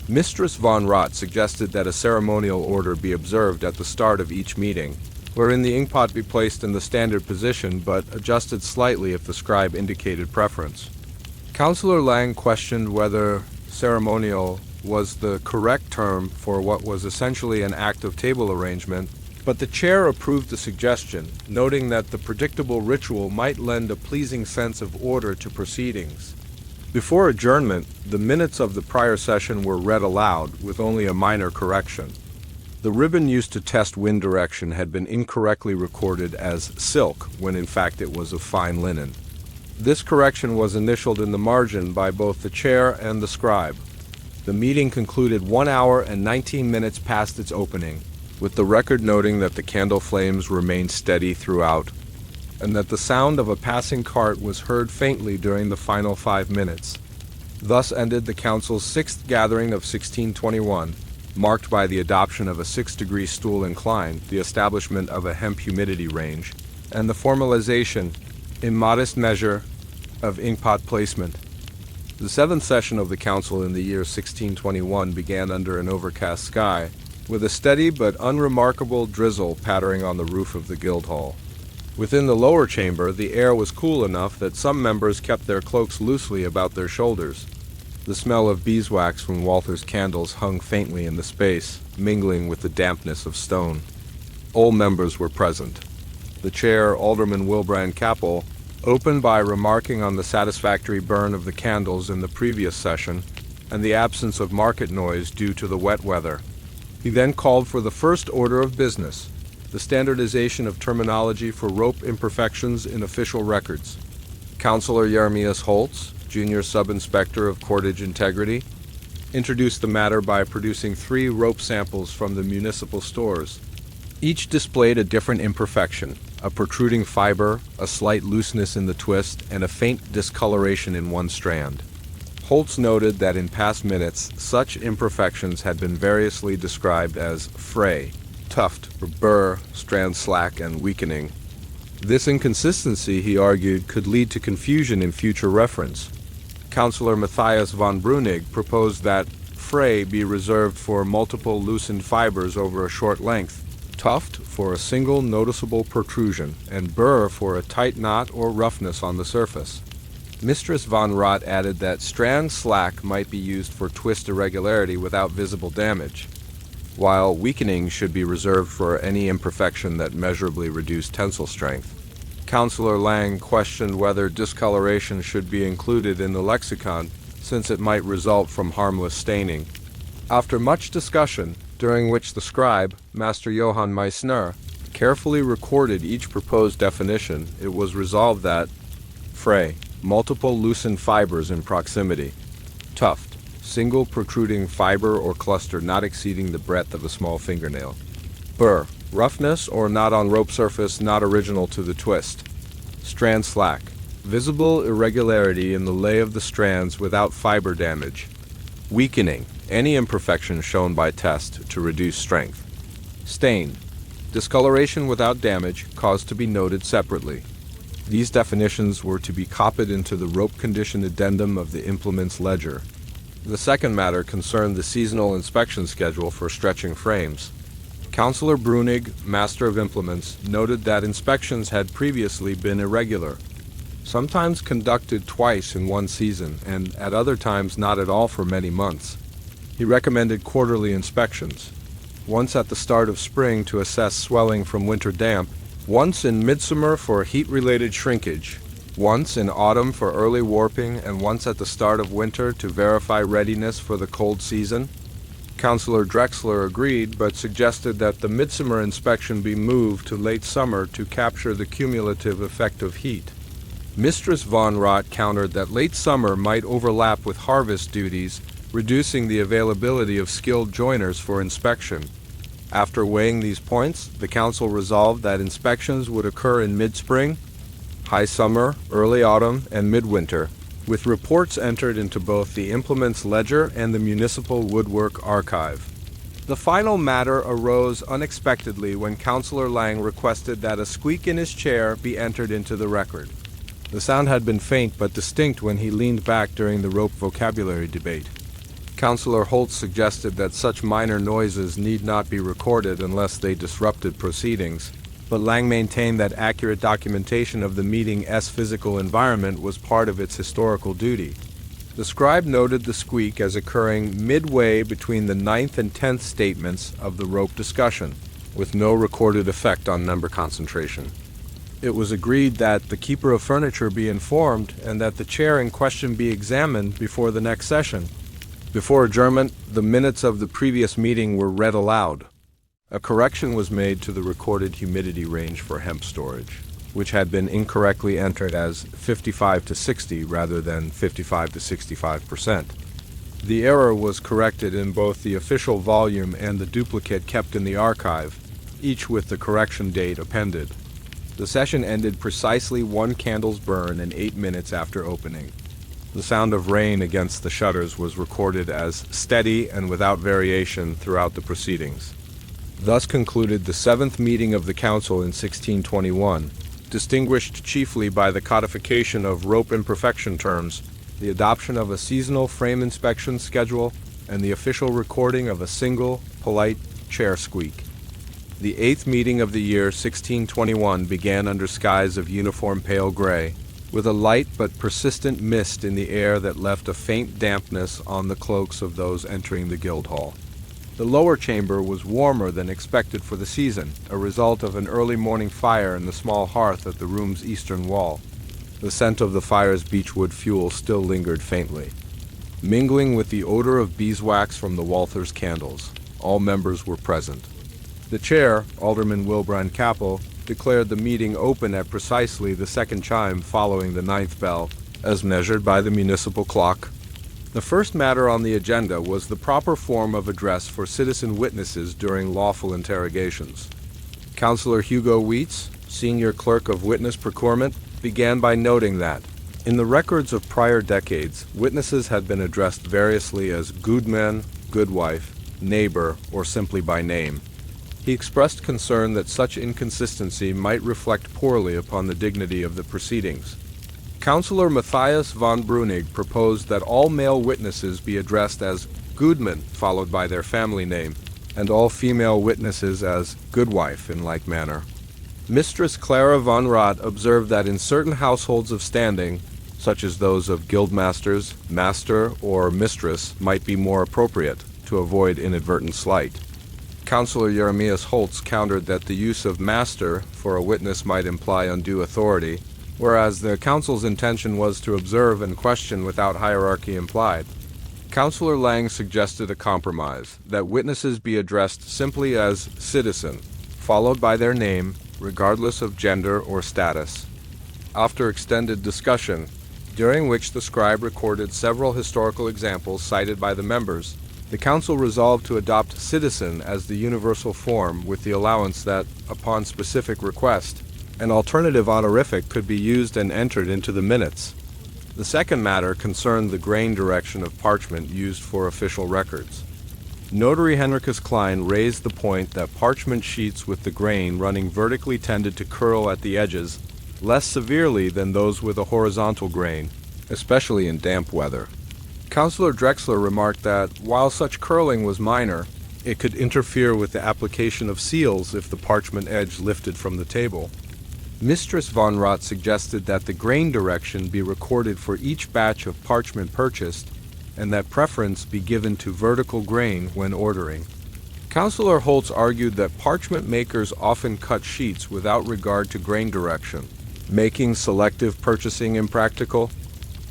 Mistress von Rott suggested that a ceremonial order be observed at the start of each meeting, wherein the inkpot be placed in the standard position but adjusted slightly if the scribe indicated preference. Councillor Lang questioned whether ceremonial was the correct term for what was essentially an act of table arrangement, but the chair approved the suggestion, noting that the predictable ritual might lend a pleasing sense of order to proceedings. Before adjournment, the minutes of the prior session were read aloud, with only a minor correction. The ribbon used to test wind direction had been incorrectly recorded as silk, when in fact it was of fine linen. This correction was initialed in the margin by both the chair and the scribe. The meeting concluded 1 hour and 19 minutes past its opening, with the record noting that the candle flames remained steady throughout, and that the sound of a passing cart was heard faintly during the final 5 minutes. Thus ended the council's 6th gathering of 1621, marked by the adoption of a 6-degree stool incline, the establishment of a hemp humidity range, and the formalization, in modest measure, of inkpot placement. The 7th session of the council in the year 1621 began under an overcast sky, with a steady but unremarkable drizzle pattering on the roof of the Guildhall. Within the lower chamber, the air was cool enough that some members kept their cloaks loosely about their shoulders. The smell of beeswax from Walther's candles hung faintly in the space, mingling with the dampness of stone. All members were present. The chair, Alderman Wilbrand Capel, opened by remarking on the satisfactory burn of the candles in the previous session and the absence of market noise due to the wet weather. He then called for the first order of business, the standardization of terminology for rope imperfections in official records. Councillor Jeremias Holtz, Junior Sub-Inspector of Cordage Integrity, introduced the matter by producing 3 rope samples from the municipal stores. Each displayed a different imperfection, a protruding fiber, a slight looseness in the twist, and a faint discoloration in one strand. Holtz noted that in past minutes, such imperfections had been variously described as fray, tuft, or burr, strand slack, and weakening. This inconsistency, he argued, could lead to confusion in future reference. Councillor Matthias von Brunig proposed that fray be reserved for multiple loosened fibers over a short length, tuft for a single noticeable protrusion, and burr for a tight knot or roughness on the surface. Mistress von Rott added that strand slack might be used for twist irregularity without visible damage, while weakening should be reserved for any imperfection that measurably reduced tensile strength. Councillor Lang questioned whether discoloration should be included in the lexicon, since it might result from harmless staining. After much discussion, during which the scribe, Master Johann Meissner, carefully recorded each proposed definition, it was resolved that fray, multiple loosened fibers in proximity; tuft, single protruding fiber or cluster not exceeding the breadth of a small fingernail; burr, roughness or knot on rope surface not original to the twist; strand slack, visible irregularity in the lay of the strands without fiber damage; weakening, any imperfection shown by test to reduce strength; stain, discoloration without damage caused to be noted separately. These definitions were to be copied into the rope condition addendum of the implement's ledger. The second matter concerned the seasonal inspection schedule for stretching frames. Councillor Brunig, Master of Implements, noted that inspections had previously been irregular, sometimes conducted twice in one season, and at other times not at all for many months. He recommended quarterly inspections, once at the start of spring to assess swelling from winter damp, once in midsummer for heat-related shrinkage, once in autumn for early warping, and once at the start of winter to verify readiness for the cold season. Councillor Drexler agreed, but suggested that the midsummer inspection be moved to late summer to capture the cumulative effect of heat. Mistress von Rott countered that late summer might overlap with harvest duties, reducing the availability of skilled joiners for inspection. After weighing these points, the council resolved that inspections would occur in mid-spring, high summer, early autumn, and midwinter, with reports entered into both the implements ledger and the municipal woodwork archive. The final matter arose unexpectedly when Councillor Lang requested that a squeak in his chair be entered into the record. The sound had been faint but distinct when he leaned back during the rope vocabulary debate. Councillor Holtz suggested that such minor noises need not be recorded unless they disrupted proceedings, but Lang maintained that accurate documentation of the meeting's physical environment was part of its historical duty. The scribe noted the squeak as occurring midway between the 9th and 10th statements of the rope discussion, with no recorded effect on number concentration. It was agreed that the keeper of furniture be informed and that the chair in question be examined before the next session. Before adjournment, the minutes of the previous meeting were read aloud. A correction was made to the recorded humidity range for hemp storage. which had been incorrectly entered as 55 to 60 rather than 55 to 65%. The error was corrected in both the official volume and the duplicate kept in the archive, each with the correction date appended. The session ended precisely 1 candle's burn and 8 minutes after opening. The sound of rain against the shutters was recorded as steady and without variation throughout the proceedings. Thus concluded the 7th meeting of the Council in 1621, distinguished chiefly by the codification of rope imperfection terms, the adoption of a seasonal frame inspection schedule, and the official recording of a single, polite chair squeak. The 8th meeting of the year 1621 began under skies of uniform pale gray, with a light but persistent mist in the air that left a faint dampness on the cloaks of those entering the Guildhall. The lower chamber was warmer than expected for the season, a result of an early morning fire in the small hearth at the room's eastern wall. The scent of the fire's beechwood fuel still lingered faintly, mingling with the odor of beeswax from the Walther's candles. All members were present. The chair, Alderman Wilbrand Capel, declared the meeting open at precisely the 2nd chime following the 9th bell, as measured by the municipal clock. The first matter on the agenda was the proper form of address for citizen witnesses during lawful interrogations. Councillor Hugo Weitz, Senior Clerk of Witness Procurement, began by noting that, in the records of prior decades, witnesses had been addressed variously as goodman, goodwife, neighbor, or simply by name. He expressed concern that such inconsistency might reflect poorly upon the dignity of the proceedings. Councillor Matthias von Brunig proposed that all male witnesses be addressed as Goodman, followed by their family name, and all female witnesses as Goodwife in like manner. Mistress Clara von Rott observed that in certain households of standing, such as those of guildmasters, master or mistress might be more appropriate to avoid inadvertent slight. Councillor Jeremias Holtz countered that the use of master for a witness might imply undue authority, whereas the council's intention was to observe and question without hierarchy implied. Councillor Lang suggested a compromise, that witnesses be addressed simply as citizen, followed by their name, regardless of gender or status. After extended discussion, during which the scribe recorded several historical examples cited by the members, the council resolved to adopt citizen as the universal form with the allowance that, upon specific request, an alternative honorific could be used and entered into the minutes. The second matter concerned the grain direction of parchment used for official records. Notary Henricus Klein raised the point that parchment sheets with the grain running vertically tended to curl at the edges less severely than those with a horizontal grain, especially in damp weather. Councillor Drexler remarked that, while such curling was minor, it could interfere with the application of seals if the parchment edge lifted from the table. Mistress von Rott suggested that the grain direction be recorded for each batch of parchment purchased, and that preference be given to vertical grain when ordering. Councillor Holtz argued that parchment makers often cut sheets without regard to grain direction, making selective purchasing impractical.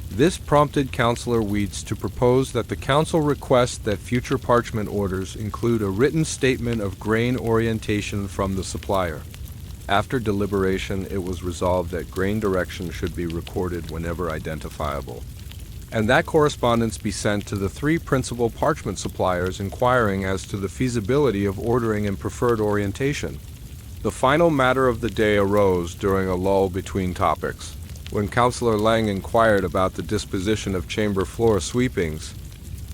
This prompted Councillor Weitz to propose that the Council request that future parchment orders include a written statement of grain orientation from the supplier. After deliberation, it was resolved that grain direction should be recorded whenever identifiable, and that correspondence be sent to the 3 principal parchment suppliers inquiring as to the feasibility of ordering in preferred orientation. The final matter of the day arose during a lull between topics, when Councillor Lang inquired about the disposition of chamber floor sweepings.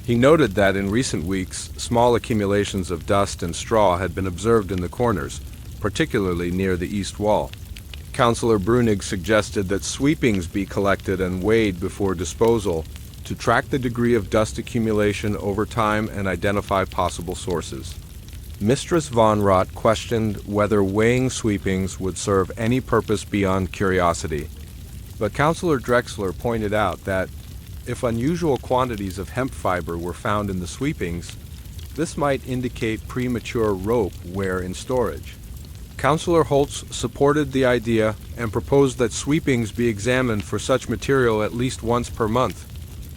He noted that in recent weeks, small accumulations of dust and straw had been observed in the corners, particularly near the east wall. Councillor Brunig suggested that sweepings be collected and weighed before disposal to track the degree of dust accumulation over time and identify possible sources. Mistress von Rott questioned whether weighing sweepings would serve any purpose beyond curiosity. But Councillor Drexler pointed out that, if unusual quantities of hemp fiber were found in the sweepings, this might indicate premature rope wear in storage. Councillor Holtz supported the idea and proposed that sweepings be examined for such material at least once per month.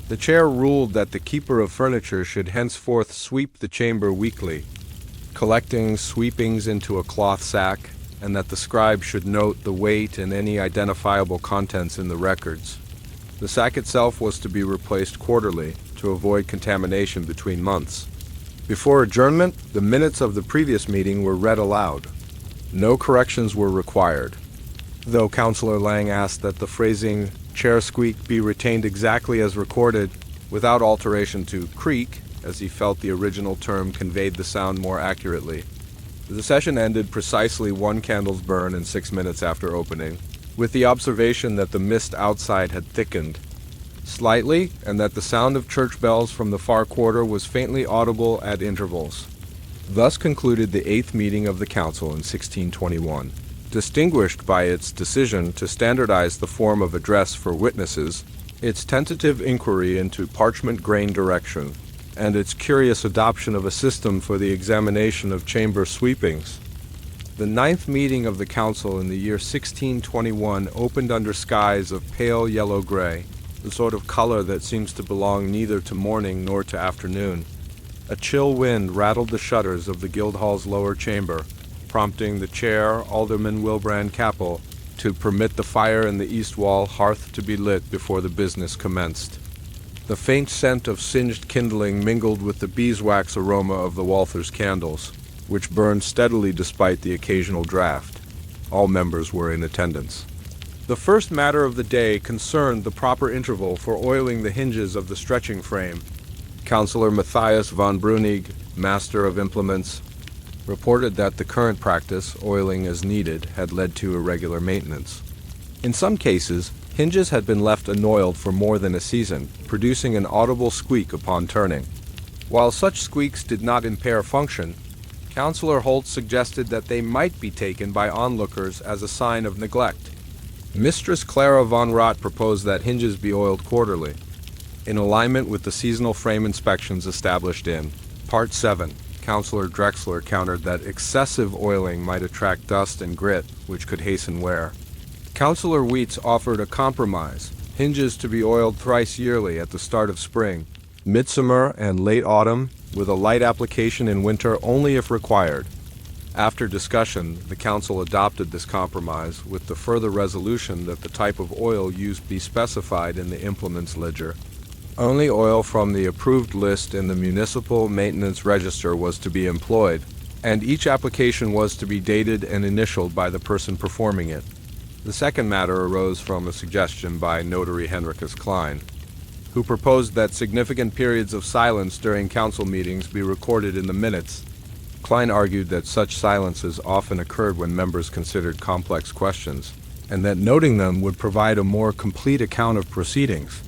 The chair ruled that the keeper of furniture should henceforth sweep the chamber weekly, collecting sweepings into a cloth sack, and that the scribe should note the weight and any identifiable contents in the records. The sack itself was to be replaced quarterly to avoid contamination between months. Before adjournment, the minutes of the previous meeting were read aloud. No corrections were required, though Councillor Lang asked that the phrasing "chair squeak" be retained exactly as recorded, without alteration to "creak," as he felt the original term conveyed the sound more accurately. The session ended precisely 1 candle's burn and 6 minutes after opening, with the observation that the mist outside had thickened slightly, and that the sound of church bells from the far quarter was faintly audible at intervals. Thus concluded the 8th meeting of the Council in 1621, distinguished by its decision to standardize the form of address for witnesses, its tentative inquiry into parchment grain direction, and its curious adoption of a system for the examination of chamber sweepings. The 9th meeting of the Council in the year 1621 opened under skies of pale yellow-gray, the sort of color that seems to belong neither to morning nor to afternoon. A chill wind rattled the shutters of the Guildhall's lower chamber, prompting the chair, Alderman Wilbrand Capel, to permit the fire in the east wall hearth to be lit before the business commenced. The faint scent of singed kindling mingled with the beeswax aroma of the Walther's candles, which burned steadily despite the occasional draught. All members were in attendance. The first matter of the day concerned the proper interval for oiling the hinges of the stretching frame. Councillor Matthias von Brunig, Master of Implements, reported that the current practice, oiling as needed, had led to irregular maintenance. In some cases, hinges had been left unoiled for more than a season, producing an audible squeak upon turning. While such squeaks did not impair function, Councillor Holtz suggested that they might be taken by onlookers as a sign of neglect. Mistress Clara von Rott proposed that hinges be oiled quarterly, in alignment with the seasonal frame inspections established in Part 7. Councillor Drexler countered that excessive oiling might attract dust and grit, which could hasten wear. Councillor Wheats offered a compromise, hinges to be oiled thrice yearly at the start of spring, midsummer and late autumn, with a light application in winter only if required. After discussion, the Council adopted this compromise with the further resolution that the type of oil used be specified in the implements ledger. Only oil from the approved list in the Municipal Maintenance Register was to be employed, and each application was to be dated and initialed by the person performing it. The second matter arose from a suggestion by Notary Henricus Klein, who proposed that significant periods of silence during council meetings be recorded in the minutes. Klein argued that such silences often occurred when members considered complex questions, and that noting them would provide a more complete account of proceedings.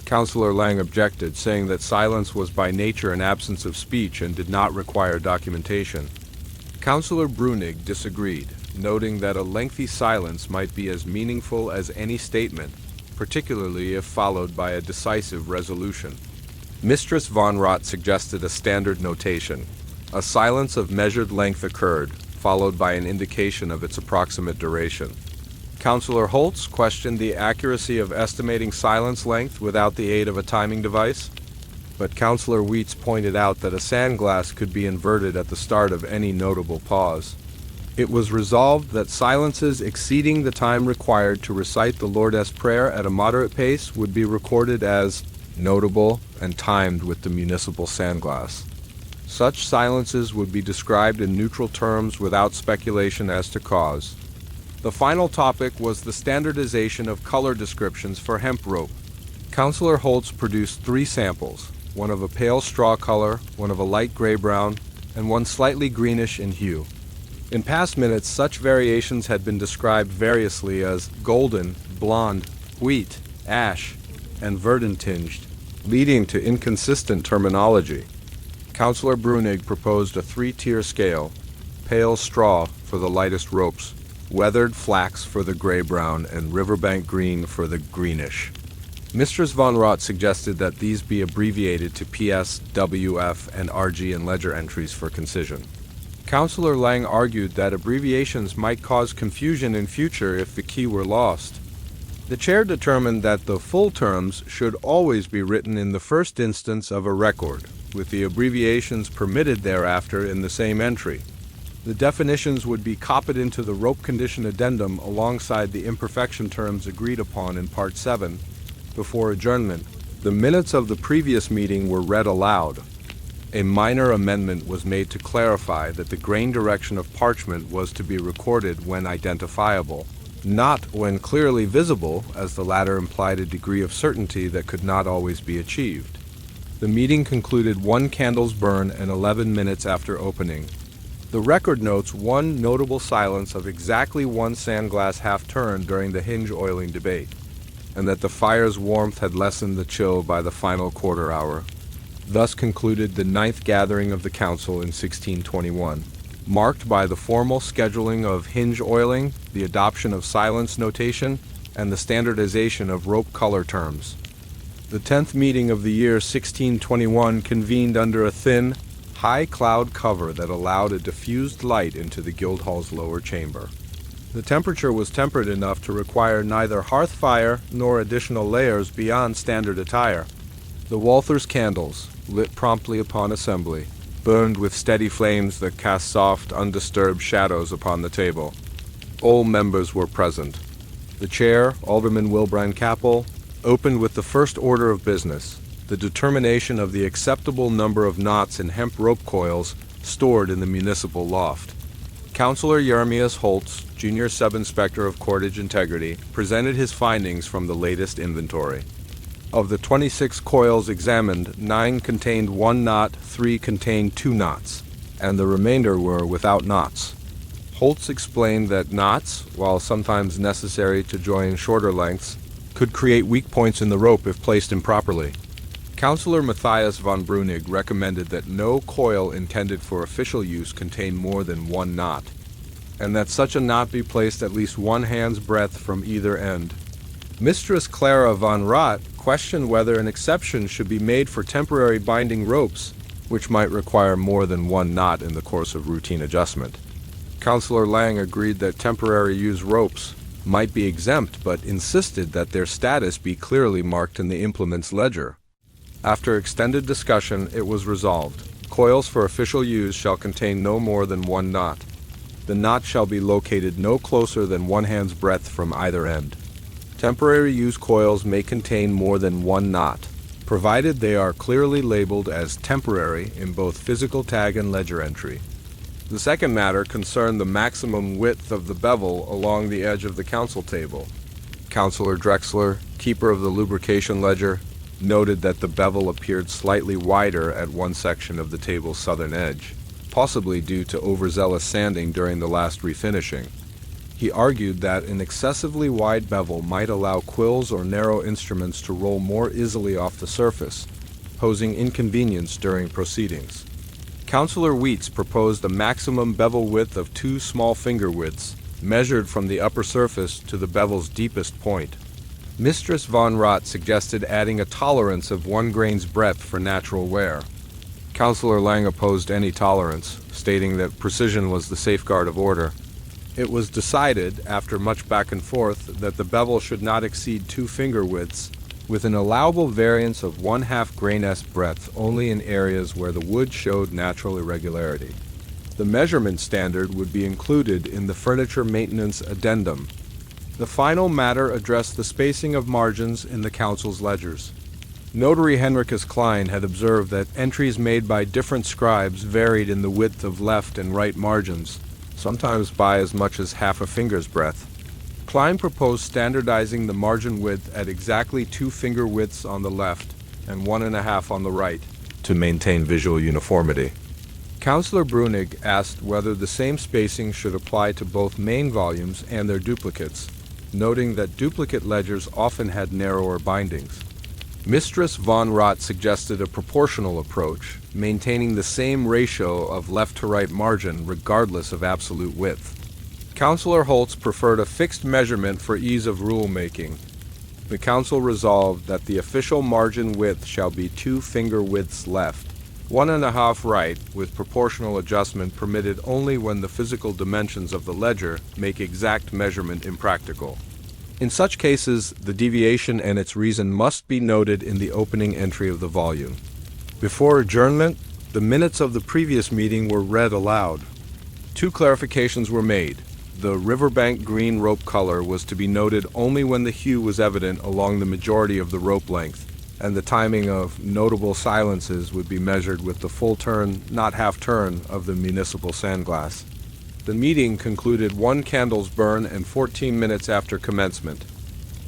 Councillor Lang objected, saying that silence was by nature an absence of speech and did not require documentation. Councillor Brunig disagreed, noting that a lengthy silence might be as meaningful as any statement, particularly if followed by a decisive resolution. Mistress von Rott suggested a standard notation. A silence of measured length occurred, followed by an indication of its approximate duration. Councillor Holtz questioned the accuracy of estimating silence length without the aid of a timing device, but Councillor Wheats pointed out that a sandglass could be inverted at the start of any notable pause. It was resolved that silences exceeding the time required to recite the Lordess Prayer at a moderate pace would be recorded as notable and timed with the municipal sandglass. Such silences would be described in neutral terms without speculation as to cause. The final topic was the standardization of color descriptions for hemp rope. Councillor Holtz produced 3 samples, one of a pale straw color, one of a light gray-brown, and one slightly greenish in hue. In past minutes, such variations had been described variously as golden, blonde, wheat, ash, and verdant-tinged, leading to inconsistent terminology. Councillor Brunig proposed a 3-tier scale: pale straw for the lightest ropes, weathered flax for the gray-brown, and riverbank green for the greenish. Mistress von Rott suggested that these be abbreviated to PS, WF, and RG in ledger entries for concision. Councillor Lang argued that abbreviations might cause confusion in future if the key were lost. The chair determined that the full terms should always be written in the first instance of a record, with the abbreviations permitted thereafter in the same entry. The definitions would be copied into the rope condition addendum alongside the imperfection terms agreed upon in Part 7 before adjournment. The minutes of the previous meeting were read aloud. A minor amendment was made to clarify that the grain direction of parchment was to be recorded when identifiable, not when clearly visible, as the latter implied a degree of certainty that could not always be achieved. The meeting concluded 1 candle's burn and 11 minutes after opening. The record notes one notable silence of exactly 1 sandglass half-turn during the hinge oiling debate, and that the fire's warmth had lessened the chill by the final quarter hour. Thus concluded the 9th gathering of the council in 1621, marked by the formal scheduling of hinge oiling, the adoption of silence notation, and the standardization of rope color terms. The 10th meeting of the year 1621 convened under a thin, high cloud cover that allowed a diffused light into the Guildhall's lower chamber. The temperature was tempered enough to require neither hearth fire nor additional layers beyond standard attire. The Walther's candles, lit promptly upon assembly, burned with steady flames that cast soft, undisturbed shadows upon the table. All members were present. The chair, Alderman Wilbraham Capel, opened with the first order of business, the determination of the acceptable number of knots in hemp rope coils stored in the municipal loft. Councillor Jeremias Holtz, Junior Sub-Inspector of Cordage Integrity, presented his findings from the latest inventory. Of the 26 coils examined, 9 contained 1 knot, 3 contained 2 knots, and the remainder were without knots. Holtz explained that knots, while sometimes necessary to join shorter lengths, could create weak points in the rope if placed improperly. Councillor Matthias von Brunig recommended that no coil intended for official use contain more than 1 knot, and that such a knot be placed at least 1 hand's breadth from either end. Mistress Clara von Rott questioned whether an exception should be made for temporary binding ropes, which might require more than 1 knot in the course of routine adjustment. Councillor Lang agreed that temporary use ropes might be exempt, but insisted that their status be clearly marked in the implement's ledger. After extended discussion, it was resolved. Coils for official use shall contain no more than 1 knot. The knot shall be located no closer than 1 hand's breadth from either end. Temporary use coils may contain more than 1 knot, provided they are clearly labeled as temporary in both physical tag and ledger entry. The second matter concerned the maximum width of the bevel along the edge of the council table. Councillor Drexler, keeper of the lubrication ledger, noted that the bevel appeared slightly wider at one section of the table's southern edge, possibly due to overzealous sanding during the last refinishing. He argued that an excessively wide bevel might allow quills or narrow instruments to roll more easily off the surface, posing inconvenience during proceedings. Councillor Wheats proposed a maximum bevel width of 2 small finger widths, measured from the upper surface to the bevel's deepest point. Mistress von Rott suggested adding a tolerance of 1 grain's breadth for natural wear. Councillor Lang opposed any tolerance, stating that precision was the safeguard of order. It was decided, after much back and forth, that the bevel should not exceed 2 finger widths, with an allowable variance of 1/2 grain-esque breadth only in areas where the wood showed natural irregularity. The measurement standard would be included in the furniture maintenance addendum. The final matter addressed the spacing of margins in the council's ledgers. Notary Henricus Klein had observed that entries made by different scribes varied in the width of left and right margins, sometimes by as much as 1/2 finger's breadth. Klein proposed standardizing the margin width at exactly 2 finger widths on the left and 1½ on the right to maintain visual uniformity. Councillor Brunig asked whether the same spacing should apply to both main volumes and their duplicates, noting that duplicate ledgers often had narrower bindings. Mistress von Rott suggested a proportional approach, maintaining the same ratio of left to right margin regardless of absolute width. Councillor Holtz preferred a fixed measurement for ease of rulemaking. The council resolved that the official margin width shall be 2 finger widths left, 1½ right, with proportional adjustment permitted only when the physical dimensions of the ledger make exact measurement impractical. In such cases, the deviation and its reason must be noted in the opening entry of the volume. Before adjournment, the minutes of the previous meeting were read aloud. Two clarifications were made. The riverbank green rope color was to be noted only when the hue was evident along the majority of the rope length, and the timing of notable silences would be measured with the full turn, not half turn, of the municipal sandglass. The meeting concluded 1 candle's burn and 14 minutes after commencement.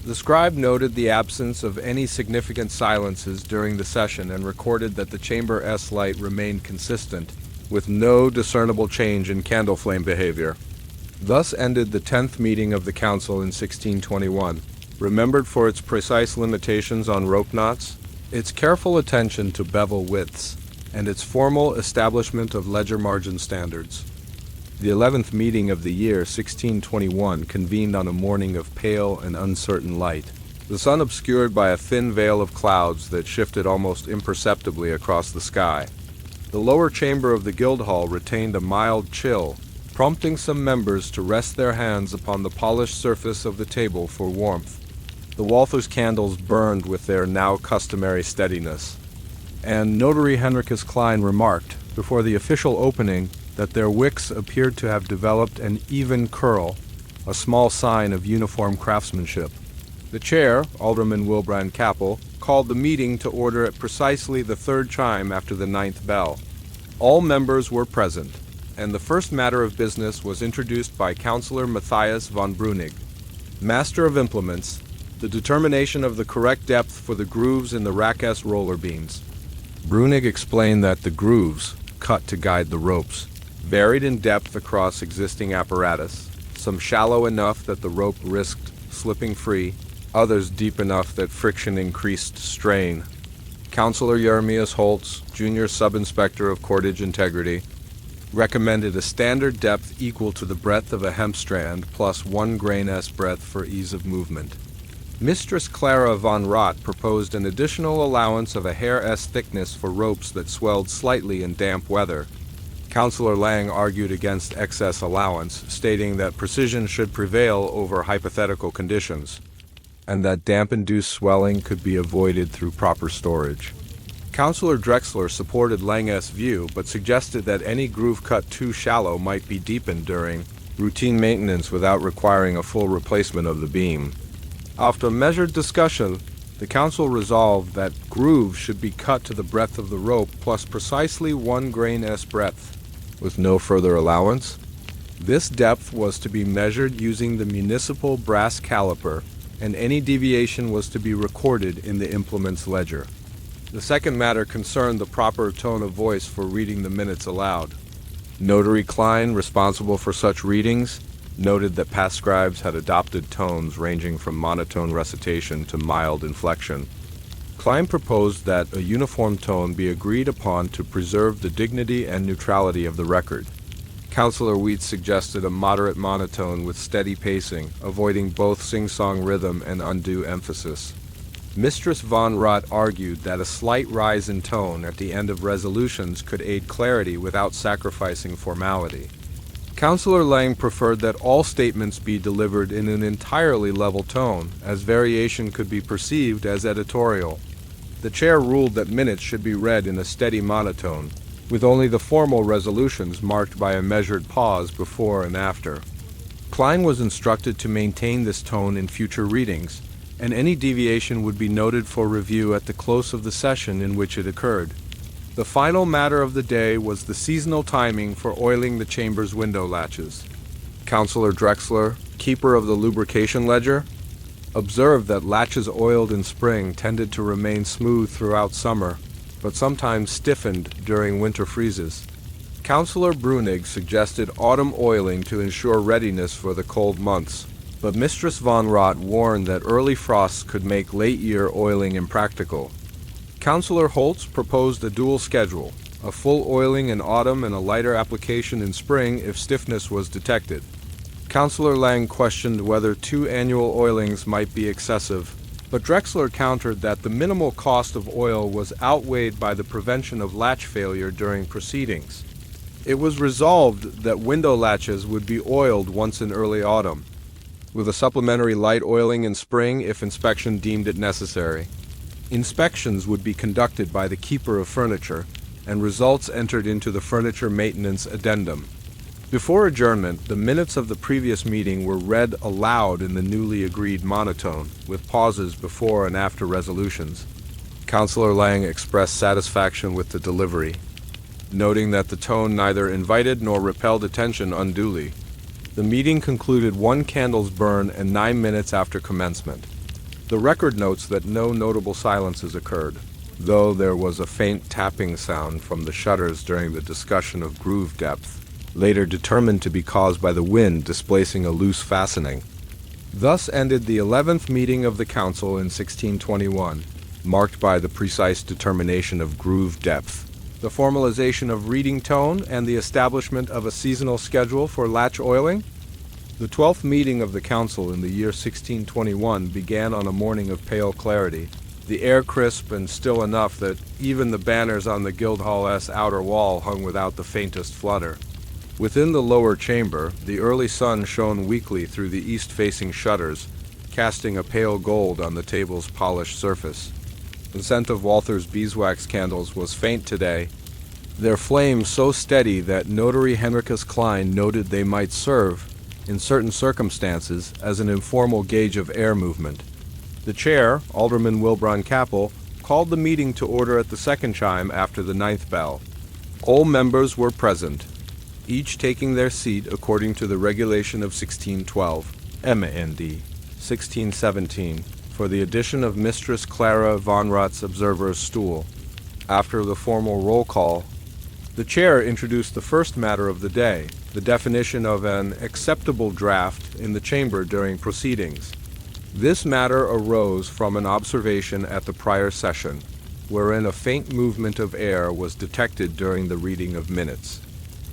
The scribe noted the absence of any significant silences during the session and recorded that the chamber S light remained consistent, with no discernible change in candle flame behavior. Thus ended the 10th meeting of the council in 1621, remembered for its precise limitations on rope knots, its careful attention to bevel widths, and its formal establishment of ledger margin standards. The 11th meeting of the year 1621 convened on a morning of pale and uncertain light, the sun obscured by a thin veil of clouds that shifted almost imperceptibly across the sky. The lower chamber of the Guildhall retained a mild chill, prompting some members to rest their hands upon the polished surface of the table for warmth. The Walther's candles burned with their now customary steadiness, and Notary Henricus Klein remarked, before the official opening, that their wicks appeared to have developed an even curl, a small sign of uniform craftsmanship. The chair, Alderman Wilbrand Capel, called the meeting to order at precisely the 3rd chime after the 9th bell. All members were present, and the first matter of business was introduced by Councillor Matthias von Brunig. Master of Implements, the determination of the correct depth for the grooves in the rack S roller beams. Brunig explained that the grooves, cut to guide the ropes, varied in depth across existing apparatus, some shallow enough that the rope risked slipping free, others deep enough that friction increased strain. Councillor Jeremias Holtz, Junior Sub-Inspector of Cordage Integrity, recommended a standard depth equal to the breadth of a hemp strand plus 1 grain S breadth for ease of movement. Mistress Clara von Rott proposed an additional allowance of a hair S thickness for ropes that swelled slightly in damp weather. Councillor Lang argued against excess allowance, stating that precision should prevail over hypothetical conditions, and that damp-induced swelling could be avoided through proper storage. Councillor Drexler supported Lang's view, but suggested that any groove cut too shallow might be deepened during routine maintenance without requiring a full replacement of the beam. After measured discussion, the council resolved that grooves should be cut to the breadth of the rope plus precisely 1 grain S breadth, with no further allowance. This depth was to be measured using the municipal brass caliper, and any deviation was to be recorded in the implement's ledger. The second matter concerned the proper tone of voice for reading the minutes aloud. Notary Klein, responsible for such readings, noted that past scribes had adopted tones ranging from monotone recitation to mild inflection. Klein proposed that a uniform tone be agreed upon to preserve the dignity and neutrality of the record. Councillor Wheat suggested a moderate monotone with steady pacing, avoiding both sing-song rhythm and undue emphasis. Mistress von Rott argued that a slight rise in tone at the end of resolutions could aid clarity without sacrificing formality. Councillor Lang preferred that all statements be delivered in an entirely level tone, as variation could be perceived as editorial. The chair ruled that minutes should be read in a steady monotone, with only the formal resolutions marked by a measured pause before and after. Klein was instructed to maintain this tone in future readings, and any deviation would be noted for review at the close of the session in which it occurred. The final matter of the day was the seasonal timing for oiling the chamber's window latches. Councillor Drexler, keeper of the lubrication ledger, observed that latches oiled in spring tended to remain smooth throughout summer, but sometimes stiffened during winter freezes. Councillor Brunig suggested autumn oiling to ensure readiness for the cold months, but Mistress von Rott warned that early frosts could make late-year oiling impractical. Councillor Holtz proposed a dual schedule, a full oiling in autumn and a lighter application in spring if stiffness was detected. Councillor Lang questioned whether 2 annual oilings might be excessive, but Drexler countered that the minimal cost of oil was outweighed by the prevention of latch failure during proceedings. It was resolved that window latches would be oiled once in early autumn, with a supplementary light oiling in spring if inspection deemed it necessary. Inspections would be conducted by the keeper of furniture, and results entered into the furniture maintenance addendum. Before adjournment, the minutes of the previous meeting were read aloud in the newly agreed monotone, with pauses before and after resolutions. Councillor Lang expressed satisfaction with the delivery, noting that the tone neither invited nor repelled attention unduly. The meeting concluded 1 candle's burn and 9 minutes after commencement. The record notes that no notable silences occurred, though there was a faint tapping sound from the shutters during the discussion of groove depth, later determined to be caused by the wind displacing a loose fastening. Thus ended the 11th meeting of the Council in 1621, marked by the precise determination of groove depth, the formalization of reading tone, and the establishment of a seasonal schedule for latch oiling. The 12th meeting of the Council in the year 1621 began on a morning of pale clarity, the air crisp and still enough that even the banners on the Guildhall outer wall hung without the faintest flutter. Within the lower chamber, the early sun shone weakly through the east-facing shutters, casting a pale gold on the table's polished surface. The scent of Walther's beeswax candles was faint today, their flame so steady that notary Henricus Klein noted they might serve, in certain circumstances, as an informal gauge of air movement. The chair, Alderman Wilbron Capel, called the meeting to order at the second chime after the 9th bell. All members were present, each taking their seat according to the regulation of 1612, MND, 1617, for the addition of Mistress Clara von Roth's observer's stool. After the formal roll call, the chair introduced the first matter of the day, the definition of an acceptable draft in the chamber during proceedings. This matter arose from an observation at the prior session, wherein a faint movement of air was detected during the reading of minutes.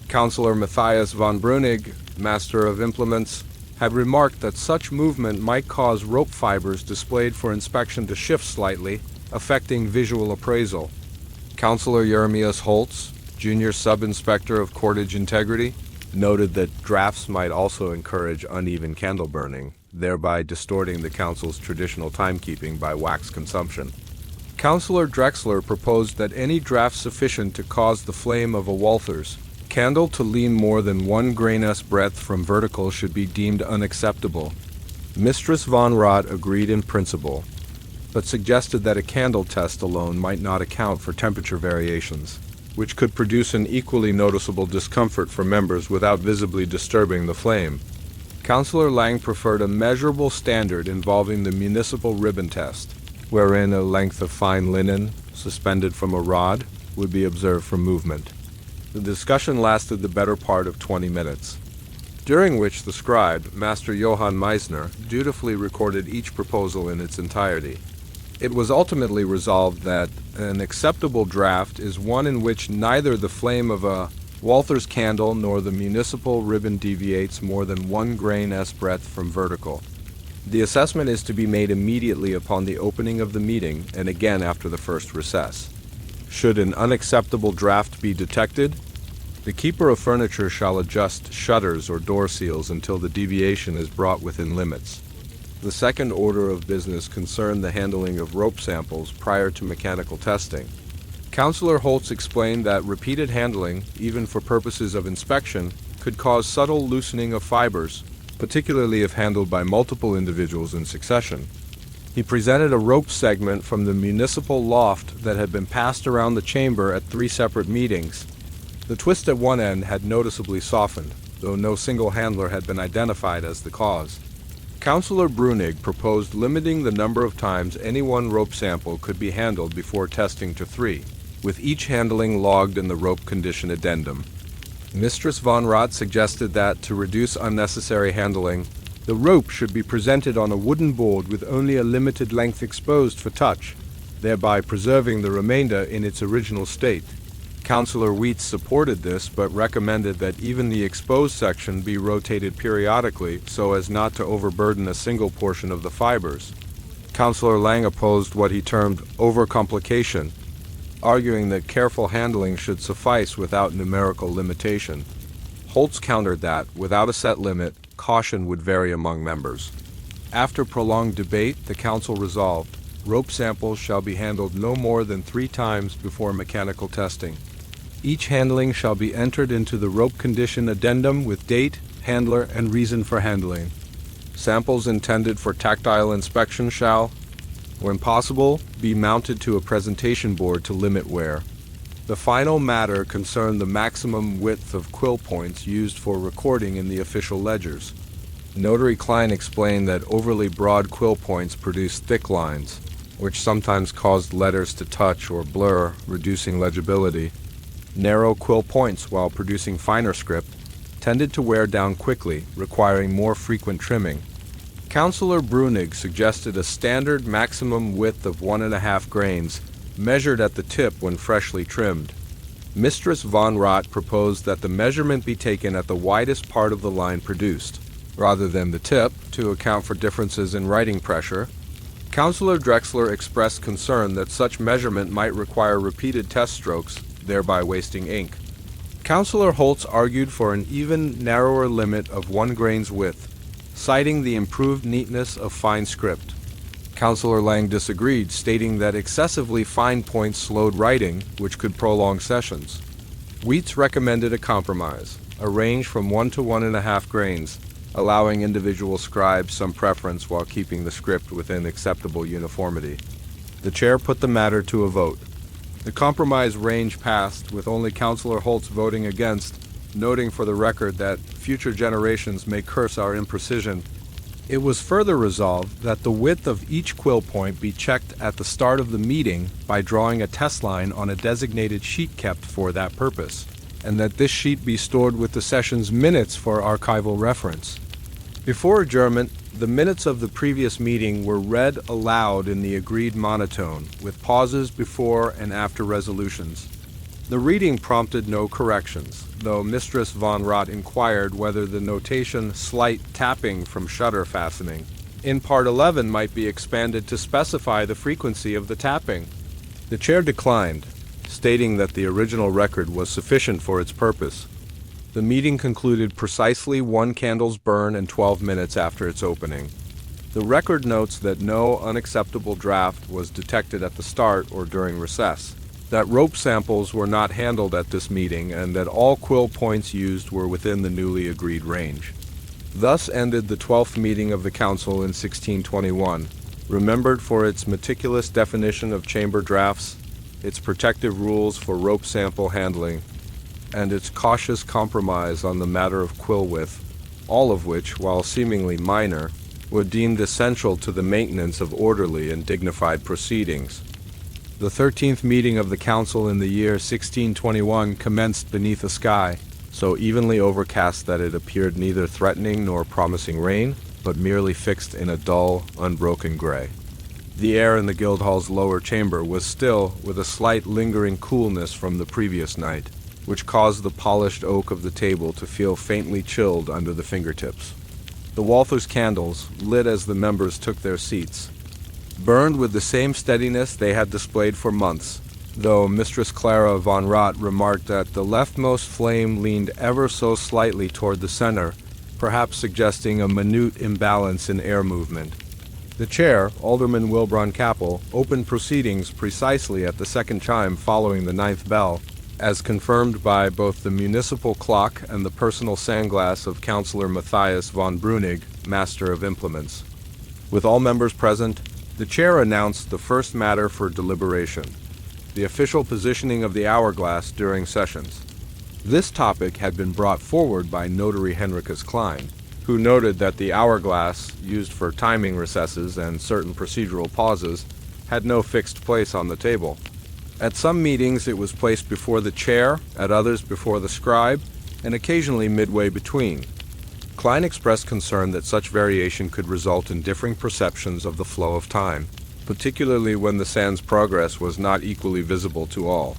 Councillor Matthias von Brunig, Master of Implements, had remarked that such movement might cause rope fibers displayed for inspection to shift slightly, affecting visual appraisal. Councillor Jeremias Holtz, Junior Sub-Inspector of Cordage Integrity, noted that drafts might also encourage uneven candle burning, thereby distorting the Council's traditional timekeeping by wax consumption. Councillor Drexler proposed that any draft sufficient to cause the flame of a Walther's candle to lean more than 1 grain's breadth from vertical should be deemed unacceptable. Mistress von Roth agreed in principle, but suggested that a candle test alone might not account for temperature variations, which could produce an equally noticeable discomfort for members without visibly disturbing the flame. Councillor Lang preferred a measurable standard involving the municipal ribbon test, wherein a length of fine linen, suspended from a rod, would be observed for movement. The discussion lasted the better part of 20 minutes, during which the scribe, Master Johann Meisner, dutifully recorded each proposal in its entirety. It was ultimately resolved that an acceptable draft is one in which neither the flame of a Walther's candle nor the municipal ribbon deviates more than 1 grain's breadth from vertical. The assessment is to be made immediately upon the opening of the meeting and again after the first recess. Should an unacceptable draft be detected, the keeper of furniture shall adjust shutters or door seals until the deviation is brought within limits. The second order of business concerned the handling of rope samples prior to mechanical testing. Councillor Holtz explained that repeated handling, even for purposes of inspection, could cause subtle loosening of fibers, particularly if handled by multiple individuals in succession. He presented a rope segment from the municipal loft that had been passed around the chamber at 3 separate meetings. The twist at one end had noticeably softened, though no single handler had been identified as the cause. Councillor Brunig proposed limiting the number of times any one rope sample could be handled before testing to 3, with each handling logged in the rope condition addendum. Mistress von Roth suggested that, to reduce unnecessary handling, the rope should be presented on a wooden board with only a limited length exposed for touch, thereby preserving the remainder in its original state. Councillor Wheats supported this, but recommended that even the exposed section be rotated periodically so as not to overburden a single portion of the fibers. Councillor Lang opposed what he termed overcomplication, arguing that careful handling should suffice without numerical limitation. Holtz countered that, without a set limit, caution would vary among members. After prolonged debate, the Council resolved, rope samples shall be handled no more than 3 times before mechanical testing. Each handling shall be entered into the rope condition addendum with date, handler, and reason for handling. Samples intended for tactile inspection shall, when possible, be mounted to a presentation board to limit wear. The final matter concerned the maximum width of quill points used for recording in the official ledgers. Notary Klein explained that overly broad quill points produce thick lines, which sometimes caused letters to touch or blur, reducing legibility. Narrow quill points, while producing finer script, tended to wear down quickly, requiring more frequent trimming. Counselor Brunig suggested a standard maximum width of 1.5 grains, measured at the tip when freshly trimmed. Mistress von Rott proposed that the measurement be taken at the widest part of the line produced, rather than the tip, to account for differences in writing pressure. Counselor Drexler expressed concern that such measurement might require repeated test strokes, thereby wasting ink. Counselor Holtz argued for an even narrower limit of 1 grain's width, citing the improved neatness of fine script. Counselor Lang disagreed, stating that excessively fine points slowed writing, which could prolong sessions. Wheats recommended a compromise, a range from 1 to 1.5 grains, allowing individual scribes some preference while keeping the script within acceptable uniformity. The chair put the matter to a vote. The compromise range passed, with only Counselor Holtz voting against, noting for the record that future generations may curse our imprecision. It was further resolved that the width of each quill point be checked at the start of the meeting by drawing a test line on a designated sheet kept for that purpose, and that this sheet be stored with the session's minutes for archival reference. Before adjournment, the minutes of the previous meeting were read aloud in the agreed monotone, with pauses before and after resolutions. The reading prompted no corrections, though Mistress von Rott inquired whether the notation "slight tapping from shutter fastening" in Part 11 might be expanded to specify the frequency of the tapping. The chair declined, stating that the original record was sufficient for its purpose. The meeting concluded precisely 1 candle's burn and 12 minutes after its opening. The record notes that no unacceptable draft was detected at the start or during recess, that rope samples were not handled at this meeting, and that all quill points used were within the newly agreed range. Thus ended the 12th meeting of the Council in 1621, remembered for its meticulous definition of chamber drafts, its protective rules for rope sample handling, and its cautious compromise on the matter of quill width, all of which, while seemingly minor, were deemed essential to the maintenance of orderly and dignified proceedings. The 13th meeting of the Council in the year 1621 commenced beneath a sky, so evenly overcast that it appeared neither threatening nor promising rain, but merely fixed in a dull, unbroken gray. The air in the Guildhall's lower chamber was still, with a slight lingering coolness from the previous night, which caused the polished oak of the table to feel faintly chilled under the fingertips. The Walther's candles, lit as the members took their seats, burned with the same steadiness they had displayed for months, though Mistress Clara von Rott remarked that the leftmost flame leaned ever so slightly toward the center, perhaps suggesting a minute imbalance in air movement. The chair, Alderman Wilbron Capel, opened proceedings precisely at the second chime following the 9th bell, as confirmed by both the municipal clock and the personal sandglass of Councillor Matthias von Brunig, Master of Implements. With all members present, the chair announced the first matter for deliberation, the official positioning of the hourglass during sessions. This topic had been brought forward by Notary Henricus Klein, who noted that the hourglass, used for timing recesses and certain procedural pauses, had no fixed place on the table. At some meetings it was placed before the chair, at others before the scribe, and occasionally midway between. Klein expressed concern that such variation could result in differing perceptions of the flow of time, particularly when the sand's progress was not equally visible to all.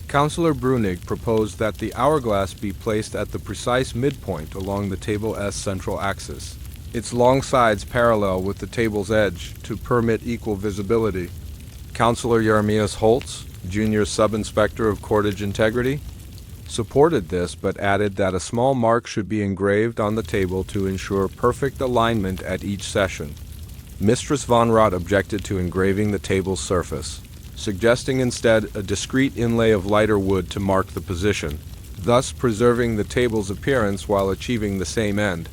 Councillor Brunig proposed that the hourglass be placed at the precise midpoint along the Table S central axis, its long sides parallel with the table's edge to permit equal visibility. Councillor Jeremias Holtz, Junior Sub-Inspector of Cordage Integrity, supported this but added that a small mark should be engraved on the table to ensure perfect alignment at each session. Mistress von Rott objected to engraving the table's surface, suggesting instead a discrete inlay of lighter wood to mark the position, thus preserving the table's appearance while achieving the same end.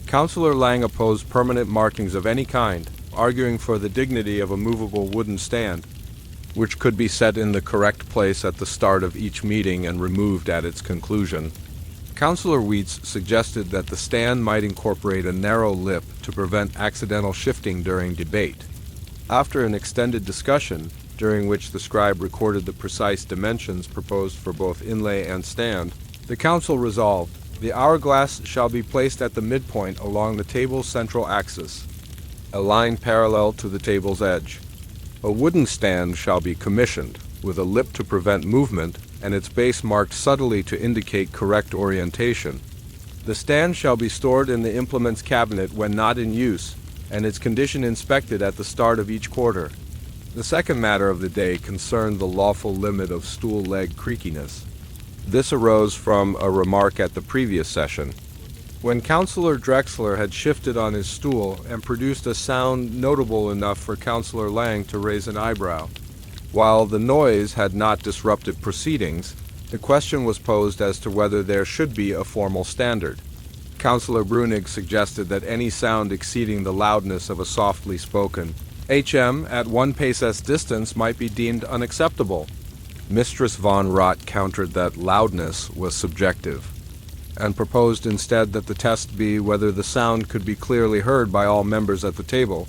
Councillor Lang opposed permanent markings of any kind, arguing for the dignity of a movable wooden stand, which could be set in the correct place at the start of each meeting and removed at its conclusion. Councillor Wicks suggested that the stand might incorporate a narrow lip to prevent accidental shifting during debate. After an extended discussion, during which the scribe recorded the precise dimensions proposed for both inlay and stand, the council resolved, the hourglass shall be placed at the midpoint along the table's central axis, a line parallel to the table's edge. A wooden stand shall be commissioned, with a lip to prevent movement, and its base marked subtly to indicate correct orientation. The stand shall be stored in the implements cabinet when not in use, and its condition inspected at the start of each quarter. The second matter of the day concerned the lawful limit of stool leg creakiness. This arose from a remark at the previous session. When Councillor Drexler had shifted on his stool and produced a sound notable enough for Councillor Lang to raise an eyebrow. While the noise had not disrupted proceedings, the question was posed as to whether there should be a formal standard. Councillor Brunig suggested that any sound exceeding the loudness of a softly spoken HM at 1 paces distance might be deemed unacceptable. Mistress von Rott countered that loudness was subjective, and proposed instead that the test be whether the sound could be clearly heard by all members at the table.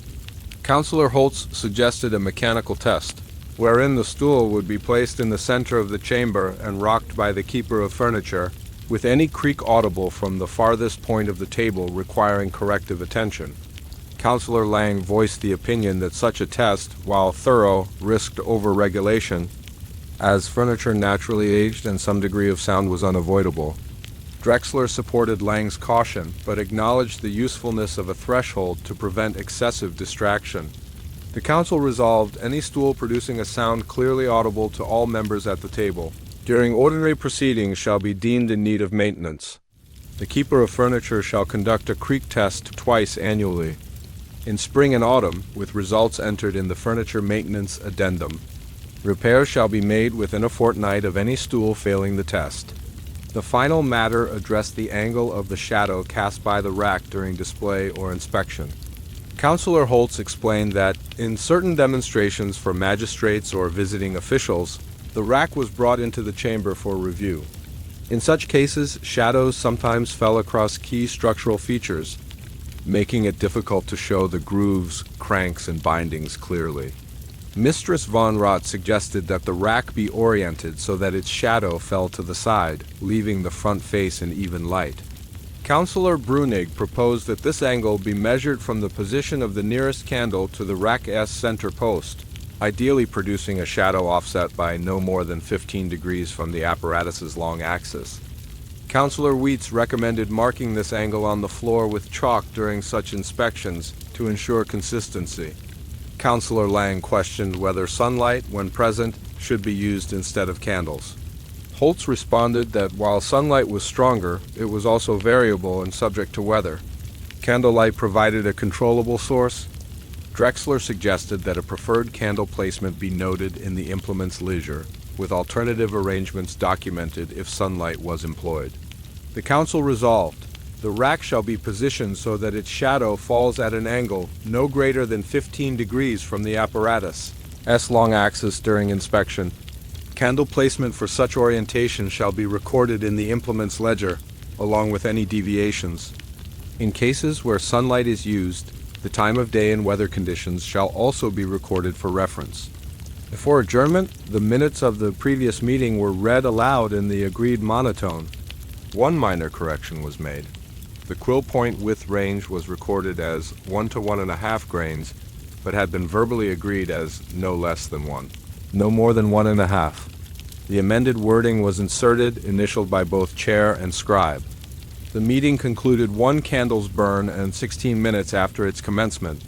Councillor Holtz suggested a mechanical test, wherein the stool would be placed in the center of the chamber and rocked by the keeper of furniture, with any creak audible from the farthest point of the table requiring corrective attention. Councillor Lang voiced the opinion that such a test, while thorough, risked over-regulation, as furniture naturally aged and some degree of sound was unavoidable. Drexler supported Lang's caution, but acknowledged the usefulness of a threshold to prevent excessive distraction. The council resolved any stool producing a sound clearly audible to all members at the table during ordinary proceedings shall be deemed in need of maintenance. The keeper of furniture shall conduct a creak test twice annually, in spring and autumn, with results entered in the furniture maintenance addendum. Repairs shall be made within a fortnight of any stool failing the test. The final matter addressed the angle of the shadow cast by the rack during display or inspection. Councillor Holtz explained that, in certain demonstrations for magistrates or visiting officials, the rack was brought into the chamber for review. In such cases, shadows sometimes fell across key structural features, making it difficult to show the grooves, cranks, and bindings clearly. Mistress von Rott suggested that the rack be oriented so that its shadow fell to the side, leaving the front face in even light. Councillor Brunig proposed that this angle be measured from the position of the nearest candle to the rack's center post, ideally producing a shadow offset by no more than 15 degrees from the apparatus's long axis. Councillor Wicks recommended marking this angle on the floor with chalk during such inspections to ensure consistency. Councillor Lang questioned whether sunlight, when present, should be used instead of candles. Holtz responded that while sunlight was stronger, it was also variable and subject to weather. Candlelight provided a controllable source. Drexler suggested that a preferred candle placement be noted in the implement's leisure, with alternative arrangements documented if sunlight was employed. The council resolved, the rack shall be positioned so that its shadow falls at an angle no greater than 15 degrees from the apparatus' long axis during inspection. Candle placement for such orientation shall be recorded in the implement's ledger, along with any deviations. In cases where sunlight is used, the time of day and weather conditions shall also be recorded for reference. Before adjournment, the minutes of the previous meeting were read aloud in the agreed monotone. One minor correction was made. The quill point width range was recorded as 1 to 1.5 grains, but had been verbally agreed as no less than 1. No more than 1.5. The amended wording was inserted, initialed by both chair and scribe. The meeting concluded 1 candle's burn and 16 minutes after its commencement.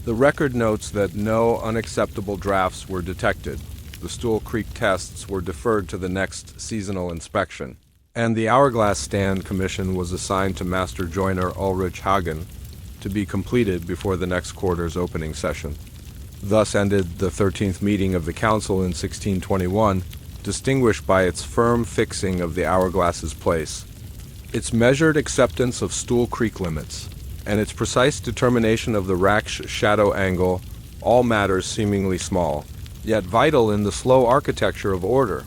The record notes that no unacceptable drafts were detected. The stool creak tests were deferred to the next seasonal inspection, and the hourglass stand commission was assigned to Master Joiner Ulrich Hagen to be completed before the next quarter's opening session. Thus ended the 13th meeting of the council in 1621, distinguished by its firm fixing of the hourglass's place, its measured acceptance of stool creak limits, and its precise determination of the rack's shadow angle, all matters seemingly small, yet vital in the slow architecture of order.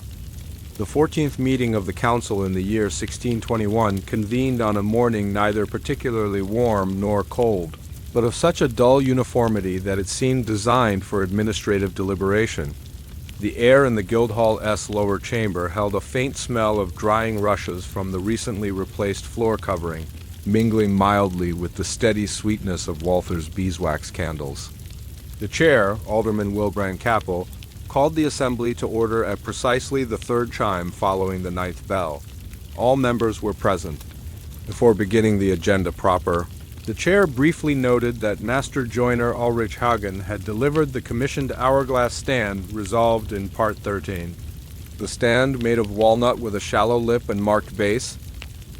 The 14th meeting of the council in the year 1621 convened on a morning neither particularly warm nor cold, but of such a dull uniformity that it seemed designed for administrative deliberation. The air in the Guildhall S lower chamber held a faint smell of drying rushes from the recently replaced floor covering, mingling mildly with the steady sweetness of Walther's beeswax candles. The chair, Alderman Wilbrand Capel, called the assembly to order at precisely the third chime following the 9th bell. All members were present. Before beginning the agenda proper, the chair briefly noted that Master Joiner Ulrich Hagen had delivered the commissioned hourglass stand resolved in Part 13. The stand, made of walnut with a shallow lip and marked base,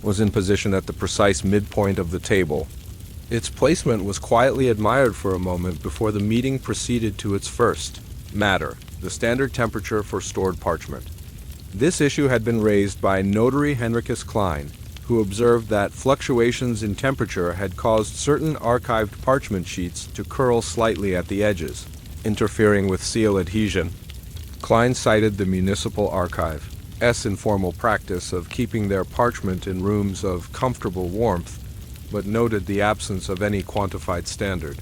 was in position at the precise midpoint of the table. Its placement was quietly admired for a moment before the meeting proceeded to its first matter, the standard temperature for stored parchment. This issue had been raised by Notary Henricus Klein, who observed that fluctuations in temperature had caused certain archived parchment sheets to curl slightly at the edges, interfering with seal adhesion. Klein cited the Municipal Archive's informal practice of keeping their parchment in rooms of comfortable warmth, but noted the absence of any quantified standard.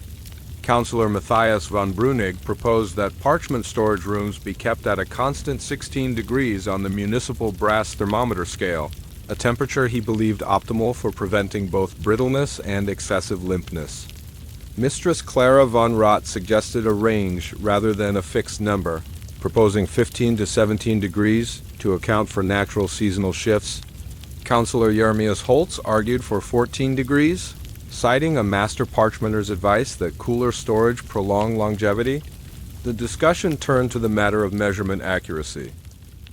Councillor Matthias von Brunig proposed that parchment storage rooms be kept at a constant 16 degrees on the municipal brass thermometer scale, a temperature he believed optimal for preventing both brittleness and excessive limpness. Mistress Clara von Rott suggested a range rather than a fixed number, proposing 15 to 17 degrees to account for natural seasonal shifts. Councillor Jeremias Holtz argued for 14 degrees, citing a master parchmenter's advice that cooler storage prolong longevity. The discussion turned to the matter of measurement accuracy,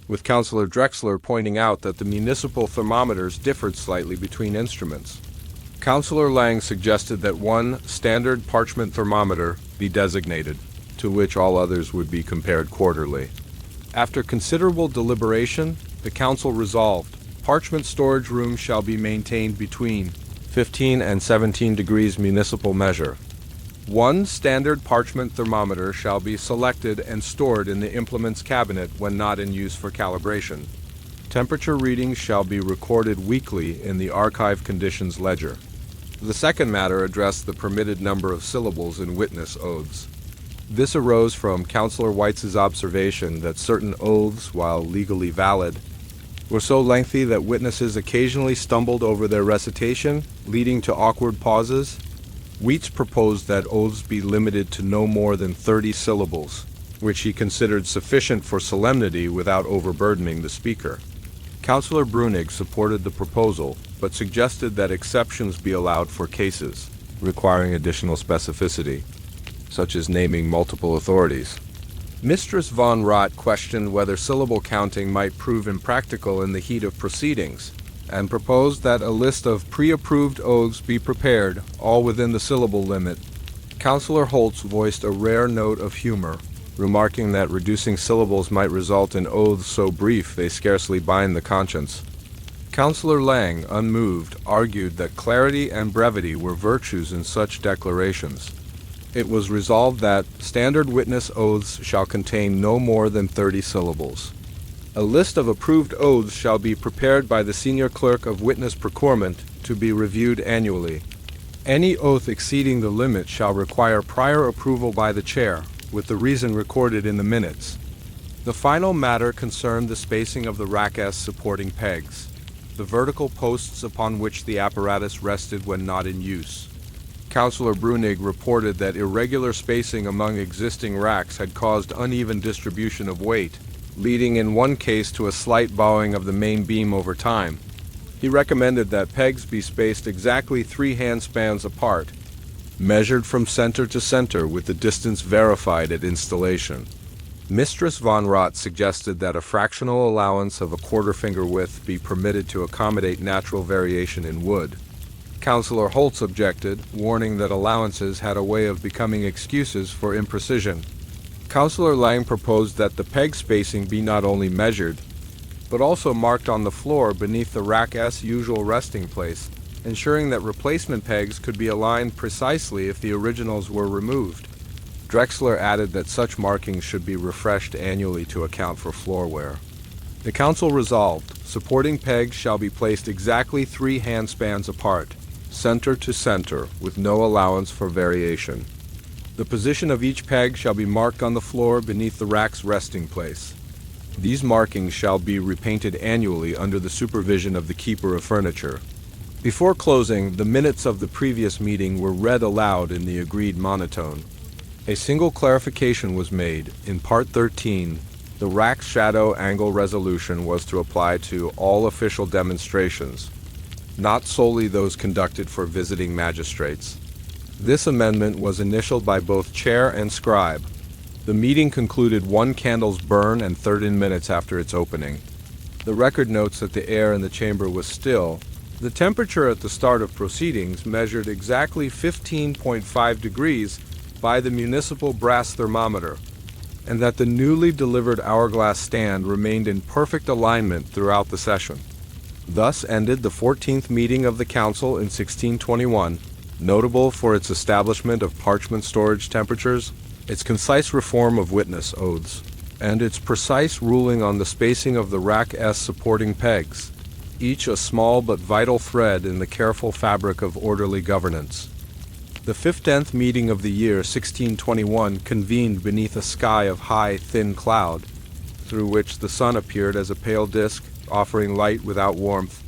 with Councillor Drexler pointing out that the municipal thermometers differed slightly between instruments. Councillor Lang suggested that one standard parchment thermometer be designated, to which all others would be compared quarterly. After considerable deliberation, the council resolved, parchment storage rooms shall be maintained between 15 and 17 degrees municipal measure. One standard parchment thermometer shall be selected and stored in the implements cabinet when not in use for calibration. Temperature readings shall be recorded weekly in the archive conditions ledger. The second matter addressed the permitted number of syllables in witness oaths. This arose from Councillor Weitz's observation that certain oaths, while legally valid, were so lengthy that witnesses occasionally stumbled over their recitation, leading to awkward pauses. Weitz proposed that oaths be limited to no more than 30 syllables, which he considered sufficient for solemnity without overburdening the speaker. Councillor Brunig supported the proposal, but suggested that exceptions be allowed for cases requiring additional specificity, such as naming multiple authorities. Mistress von Rott questioned whether syllable counting might prove impractical in the heat of proceedings, and proposed that a list of pre-approved oaths be prepared, all within the syllable limit. Councillor Holtz voiced a rare note of humor, remarking that reducing syllables might result in oaths so brief they scarcely bind the conscience. Councillor Lang, unmoved, argued that clarity and brevity were virtues in such declarations. It was resolved that standard witness oaths shall contain no more than 30 syllables. A list of approved oaths shall be prepared by the senior clerk of witness procurement to be reviewed annually. Any oath exceeding the limit shall require prior approval by the chair, with the reason recorded in the minutes. The final matter concerned the spacing of the rack-S supporting pegs, the vertical posts upon which the apparatus rested when not in use. Councillor Brunig reported that irregular spacing among existing racks had caused uneven distribution of weight, leading in one case to a slight bowing of the main beam over time. He recommended that pegs be spaced exactly 3 handspans apart, measured from center to center with the distance verified at installation. Mistress von Rott suggested that a fractional allowance of a quarter finger width be permitted to accommodate natural variation in wood. Councillor Holtz objected, warning that allowances had a way of becoming excuses for imprecision. Councillor Lang proposed that the peg spacing be not only measured, but also marked on the floor beneath the rack's usual resting place, ensuring that replacement pegs could be aligned precisely if the originals were removed. Drexler added that such markings should be refreshed annually to account for floor wear. The Council resolved, supporting pegs shall be placed exactly 3 handspans apart, center to center, with no allowance for variation. The position of each peg shall be marked on the floor beneath the rack's resting place. These markings shall be repainted annually under the supervision of the keeper of furniture. Before closing, the minutes of the previous meeting were read aloud in the agreed monotone. A single clarification was made. In Part 13, the rack's shadow angle resolution was to apply to all official demonstrations, not solely those conducted for visiting magistrates. This amendment was initialed by both chair and scribe. The meeting concluded 1 candle's burn and 13 minutes after its opening. The record notes that the air in the chamber was still. The temperature at the start of proceedings measured exactly 15.5 degrees by the municipal brass thermometer, and that the newly delivered hourglass stand remained in perfect alignment throughout the session. Thus ended the 14th meeting of the Council in 1621, notable for its establishment of parchment storage temperatures, its concise reform of witness oaths, and its precise ruling on the spacing of the rack's supporting pegs, each a small but vital thread in the careful fabric of orderly governance. The 15th meeting of the year 1621 convened beneath a sky of high, thin cloud, through which the sun appeared as a pale disk, offering light without warmth.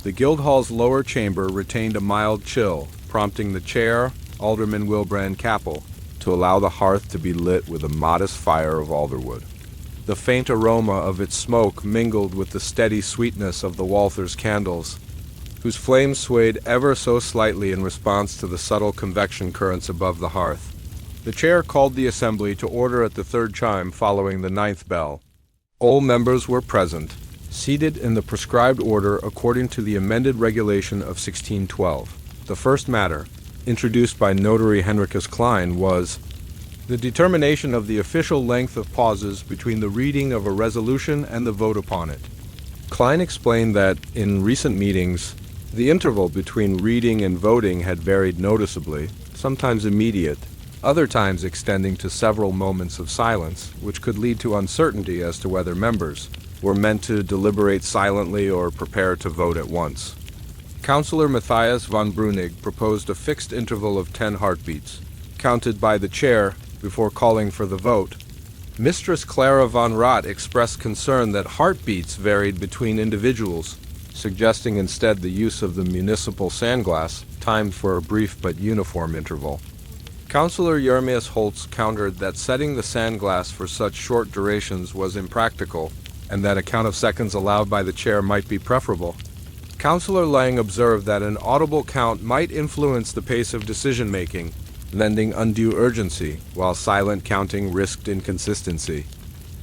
The Guildhall's lower chamber retained a mild chill, prompting the chair, Alderman Wilbrand Capel, to allow the hearth to be lit with a modest fire of alderwood. The faint aroma of its smoke mingled with the steady sweetness of the Walther's candles, whose flames swayed ever so slightly in response to the subtle convection currents above the hearth. The chair called the assembly to order at the 3rd chime following the 9th bell. All members were present, seated in the prescribed order according to the amended regulation of 1612. The first matter, introduced by Notary Henricus Klein, was the determination of the official length of pauses between the reading of a resolution and the vote upon it. Klein explained that, in recent meetings, the interval between reading and voting had varied noticeably, sometimes immediate, other times extending to several moments of silence, which could lead to uncertainty as to whether members were meant to deliberate silently or prepare to vote at once. Councillor Matthias von Brunig proposed a fixed interval of 10 heartbeats, counted by the chair before calling for the vote. Mistress Clara von Rott expressed concern that heartbeats varied between individuals, suggesting instead the use of the municipal sandglass, timed for a brief but uniform interval. Councillor Jeremias Holtz countered that setting the sandglass for such short durations was impractical, and that a count of seconds allowed by the chair might be preferable. Councillor Lang observed that an audible count might influence the pace of decision-making, lending undue urgency, while silent counting risked inconsistency.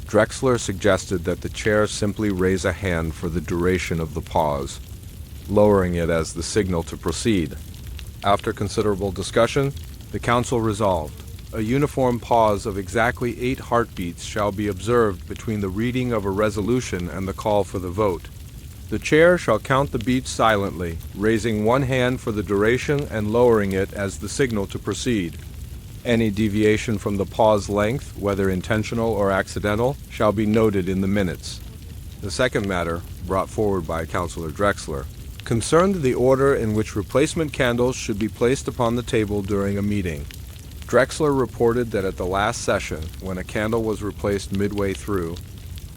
Drexler suggested that the chair simply raise a hand for the duration of the pause, lowering it as the signal to proceed. After considerable discussion, the Council resolved, a uniform pause of exactly 8 heartbeats shall be observed between the reading of a resolution and the call for the vote. The chair shall count the beats silently, raising one hand for the duration and lowering it as the signal to proceed. Any deviation from the pause length, whether intentional or accidental, shall be noted in the minutes. The second matter, brought forward by Councillor Drexler, concerned the order in which replacement candles should be placed upon the table during a meeting. Drexler reported that at the last session, when a candle was replaced midway through,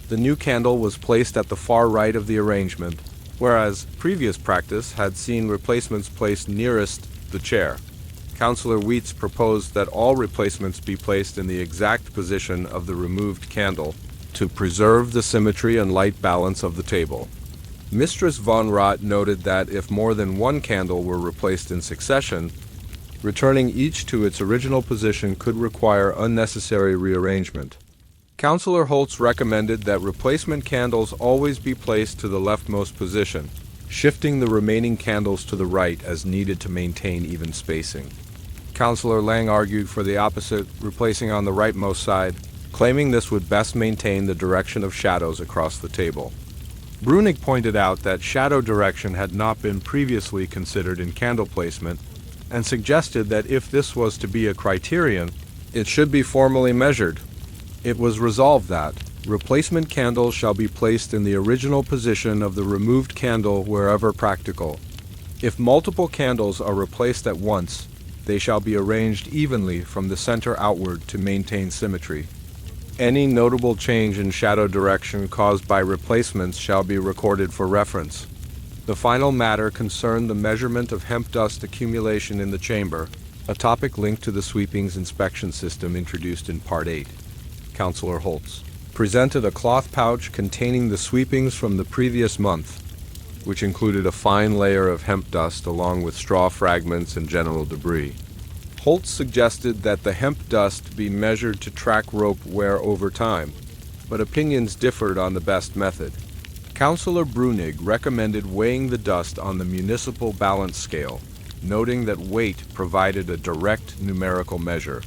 the new candle was placed at the far right of the arrangement, whereas previous practice had seen replacements placed nearest the chair. Councillor Wheats proposed that all replacements be placed in the exact position of the removed candle to preserve the symmetry and light balance of the table. Mistress von Rott noted that if more than one candle were replaced in succession, returning each to its original position could require unnecessary rearrangement. Councillor Holtz recommended that replacement candles always be placed to the leftmost position, shifting the remaining candles to the right as needed to maintain even spacing. Councillor Lang argued for the opposite, replacing on the rightmost side, claiming this would best maintain the direction of shadows across the table. Brunig pointed out that shadow direction had not been previously considered in candle placement, and suggested that if this was to be a criterion, it should be formally measured. It was resolved that replacement candles shall be placed in the original position of the removed candle wherever practical. If multiple candles are replaced at once, they shall be arranged evenly from the center outward to maintain symmetry. Any notable change in shadow direction caused by replacements shall be recorded for reference. The final matter concerned the measurement of hemp dust accumulation in the chamber, a topic linked to the sweepings inspection system introduced in Part 8. Councillor Holtz presented a cloth pouch containing the sweepings from the previous month, which included a fine layer of hemp dust along with straw fragments and general debris. Holtz suggested that the hemp dust be measured to track rope wear over time, but opinions differed on the best method. Councillor Brunig recommended weighing the dust on the municipal balance scale, noting that weight provided a direct numerical measure.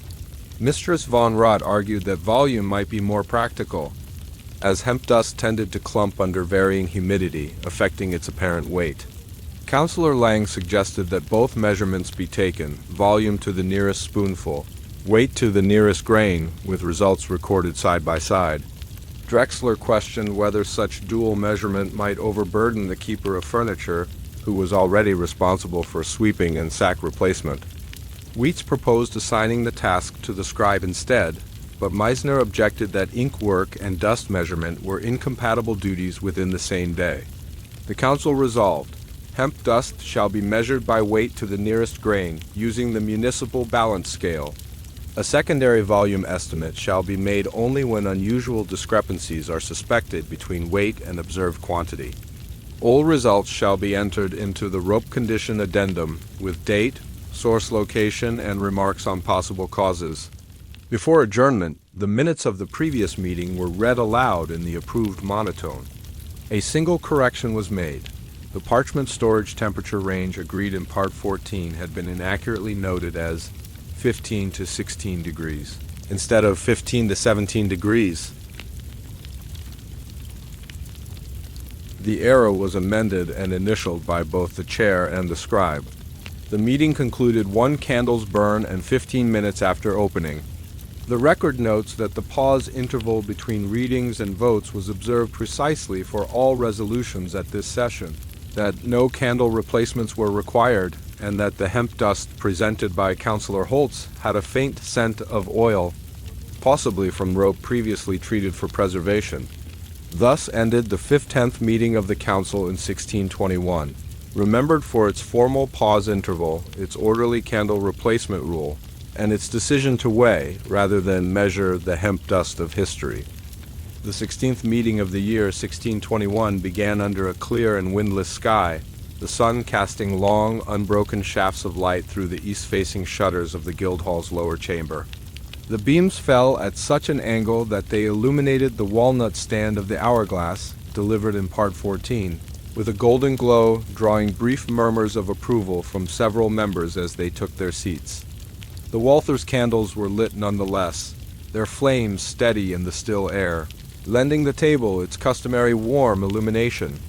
Mistress von Rott argued that volume might be more practical, as hemp dust tended to clump under varying humidity, affecting its apparent weight. Councillor Lang suggested that both measurements be taken, volume to the nearest spoonful, weight to the nearest grain, with results recorded side by side. Drexler questioned whether such dual measurement might overburden the keeper of furniture, who was already responsible for sweeping and sack replacement. Wheats proposed assigning the task to the scribe instead, but Meisner objected that ink work and dust measurement were incompatible duties within the same day. The council resolved, hemp dust shall be measured by weight to the nearest grain, using the municipal balance scale. A secondary volume estimate shall be made only when unusual discrepancies are suspected between weight and observed quantity. All results shall be entered into the rope condition addendum with date, source location, and remarks on possible causes. Before adjournment, the minutes of the previous meeting were read aloud in the approved monotone. A single correction was made. The parchment storage temperature range agreed in Part 14 had been inaccurately noted as 15 to 16 degrees, instead of 15 to 17 degrees. The error was amended and initialed by both the chair and the scribe. The meeting concluded 1 candle's burn and 15 minutes after opening. The record notes that the pause interval between readings and votes was observed precisely for all resolutions at this session, that no candle replacements were required, and that the hemp dust presented by Councillor Holtz had a faint scent of oil, possibly from rope previously treated for preservation. Thus ended the 15th meeting of the Council in 1621, remembered for its formal pause interval, its orderly candle replacement rule, and its decision to weigh, rather than measure, the hemp dust of history. The 16th meeting of the year 1621 began under a clear and windless sky, the sun casting long, unbroken shafts of light through the east-facing shutters of the Guildhall's lower chamber. The beams fell at such an angle that they illuminated the walnut stand of the hourglass, delivered in Part 14, with a golden glow drawing brief murmurs of approval from several members as they took their seats. The Walther's candles were lit nonetheless, their flames steady in the still air, lending the table its customary warm illumination.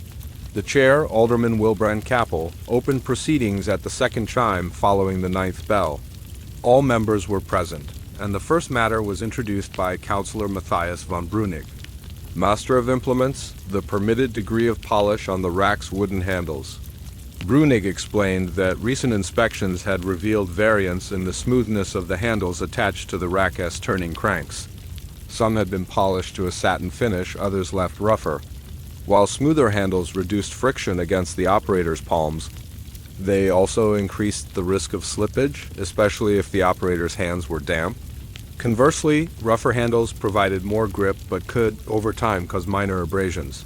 The chair, Alderman Wilbrand Capel, opened proceedings at the second chime following the 9th bell. All members were present, and the first matter was introduced by Councillor Matthias von Brunig. Master of Implements, the permitted degree of polish on the rack's wooden handles. Brunig explained that recent inspections had revealed variance in the smoothness of the handles attached to the rack-S turning cranks. Some had been polished to a satin finish, others left rougher. While smoother handles reduced friction against the operator's palms, they also increased the risk of slippage, especially if the operator's hands were damp. Conversely, rougher handles provided more grip but could, over time, cause minor abrasions.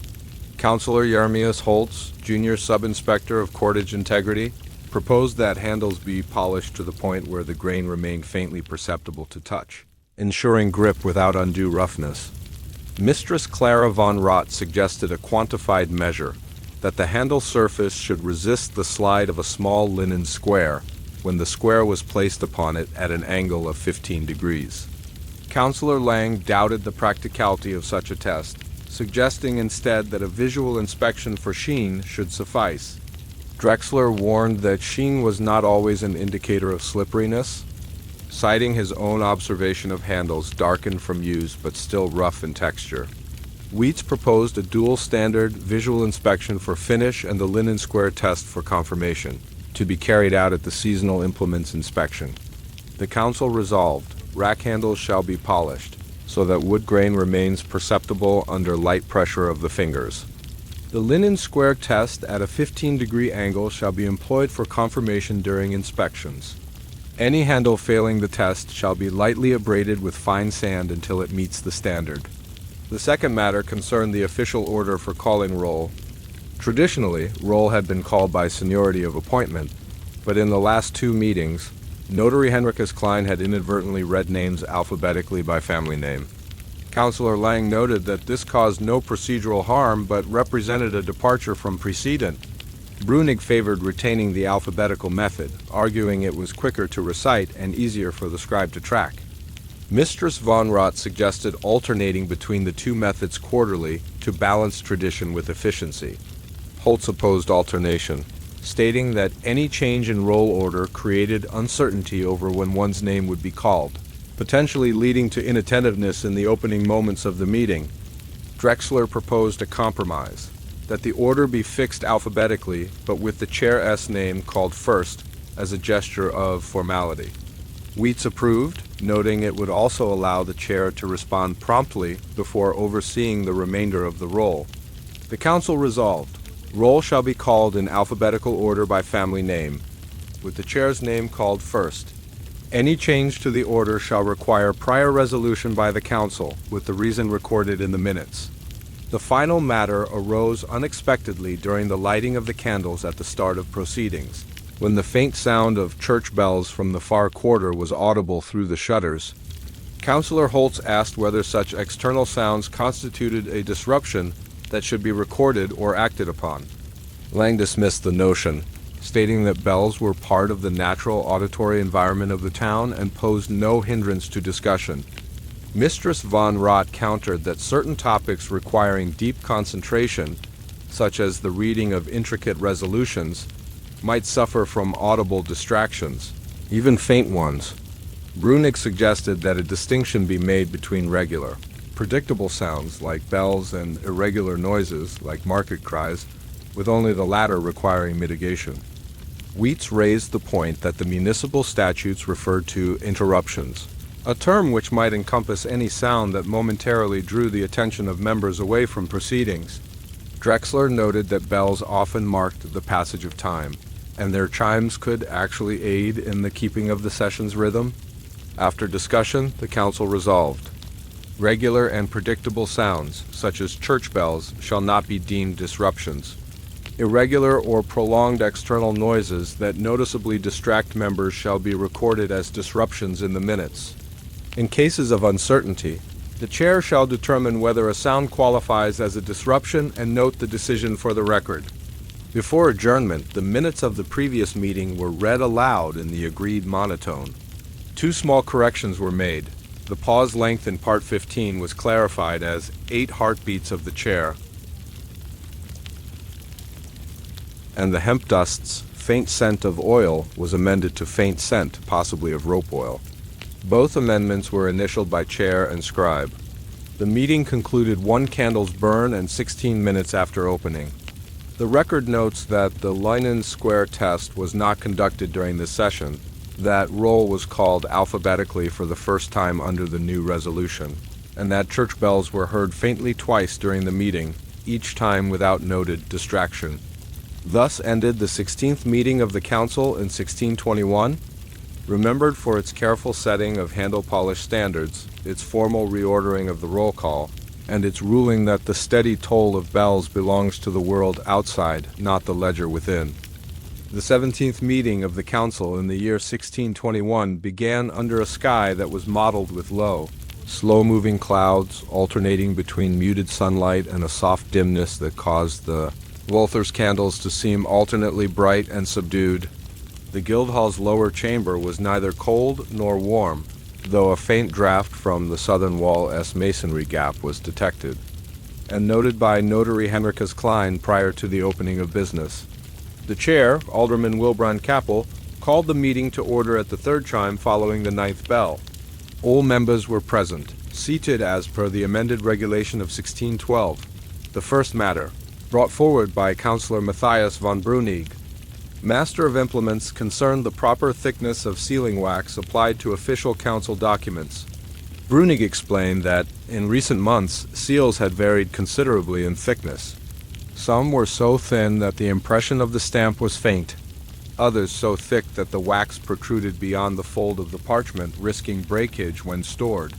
Councillor Jeremias Holtz, Junior Sub-Inspector of Cordage Integrity, proposed that handles be polished to the point where the grain remained faintly perceptible to touch, ensuring grip without undue roughness. Mistress Clara von Rott suggested a quantified measure, that the handle surface should resist the slide of a small linen square when the square was placed upon it at an angle of 15 degrees. Counselor Lang doubted the practicality of such a test, suggesting instead that a visual inspection for sheen should suffice. Drexler warned that sheen was not always an indicator of slipperiness, citing his own observation of handles darkened from use but still rough in texture. Wicks proposed a dual standard visual inspection for finish and the linen square test for confirmation, to be carried out at the seasonal implements inspection. The council resolved, rack handles shall be polished, so that wood grain remains perceptible under light pressure of the fingers. The linen square test at a 15-degree angle shall be employed for confirmation during inspections. Any handle failing the test shall be lightly abraded with fine sand until it meets the standard. The second matter concerned the official order for calling roll. Traditionally, roll had been called by seniority of appointment, but in the last two meetings, Notary Henricus Klein had inadvertently read names alphabetically by family name. Counselor Lang noted that this caused no procedural harm but represented a departure from precedent. Brunig favored retaining the alphabetical method, arguing it was quicker to recite and easier for the scribe to track. Mistress von Rott suggested alternating between the two methods quarterly to balance tradition with efficiency. Holtz opposed alternation, stating that any change in roll order created uncertainty over when one's name would be called, potentially leading to inattentiveness in the opening moments of the meeting. Drexler proposed a compromise, that the order be fixed alphabetically, but with the chair's name called first as a gesture of formality. Wicks approved, noting it would also allow the chair to respond promptly before overseeing the remainder of the roll. The council resolved, roll shall be called in alphabetical order by family name, with the chair's name called first. Any change to the order shall require prior resolution by the council, with the reason recorded in the minutes. The final matter arose unexpectedly during the lighting of the candles at the start of proceedings, when the faint sound of church bells from the far quarter was audible through the shutters. Councillor Holtz asked whether such external sounds constituted a disruption that should be recorded or acted upon. Lang dismissed the notion, stating that bells were part of the natural auditory environment of the town and posed no hindrance to discussion. Mistress von Rott countered that certain topics requiring deep concentration, such as the reading of intricate resolutions, might suffer from audible distractions, even faint ones. Brunig suggested that a distinction be made between regular, predictable sounds like bells and irregular noises like market cries, with only the latter requiring mitigation. Wicks raised the point that the municipal statutes referred to interruptions, a term which might encompass any sound that momentarily drew the attention of members away from proceedings. Drexler noted that bells often marked the passage of time, and their chimes could actually aid in the keeping of the session's rhythm. After discussion, the council resolved, regular and predictable sounds, such as church bells, shall not be deemed disruptions. Irregular or prolonged external noises that noticeably distract members shall be recorded as disruptions in the minutes. In cases of uncertainty, the chair shall determine whether a sound qualifies as a disruption and note the decision for the record. Before adjournment, the minutes of the previous meeting were read aloud in the agreed monotone. Two small corrections were made. The pause length in Part 15 was clarified as 8 heartbeats of the chair, and the hemp dust's faint scent of oil was amended to faint scent, possibly of rope oil. Both amendments were initialed by chair and scribe. The meeting concluded 1 candle's burn and 16 minutes after opening. The record notes that the linen square test was not conducted during this session, that roll was called alphabetically for the first time under the new resolution, and that church bells were heard faintly twice during the meeting, each time without noted distraction. Thus ended the 16th meeting of the council in 1621, remembered for its careful setting of handle polish standards, its formal reordering of the roll call, and its ruling that the steady toll of bells belongs to the world outside, not the ledger within. The 17th meeting of the council in the year 1621 began under a sky that was mottled with low, slow-moving clouds alternating between muted sunlight and a soft dimness that caused the Walther's candles to seem alternately bright and subdued. The Guildhall's lower chamber was neither cold nor warm, though a faint draught from the southern wall masonry gap was detected, and noted by Notary Henricus Klein prior to the opening of business. The chair, Alderman Wilbrand Capel, called the meeting to order at the third chime following the ninth bell. All members were present, seated as per the amended regulation of 1612. The first matter, brought forward by Councillor Matthias von Brunig, Master of Implements, concerned the proper thickness of sealing wax applied to official council documents. Brunig explained that, in recent months, seals had varied considerably in thickness. Some were so thin that the impression of the stamp was faint, others so thick that the wax protruded beyond the fold of the parchment, risking breakage when stored.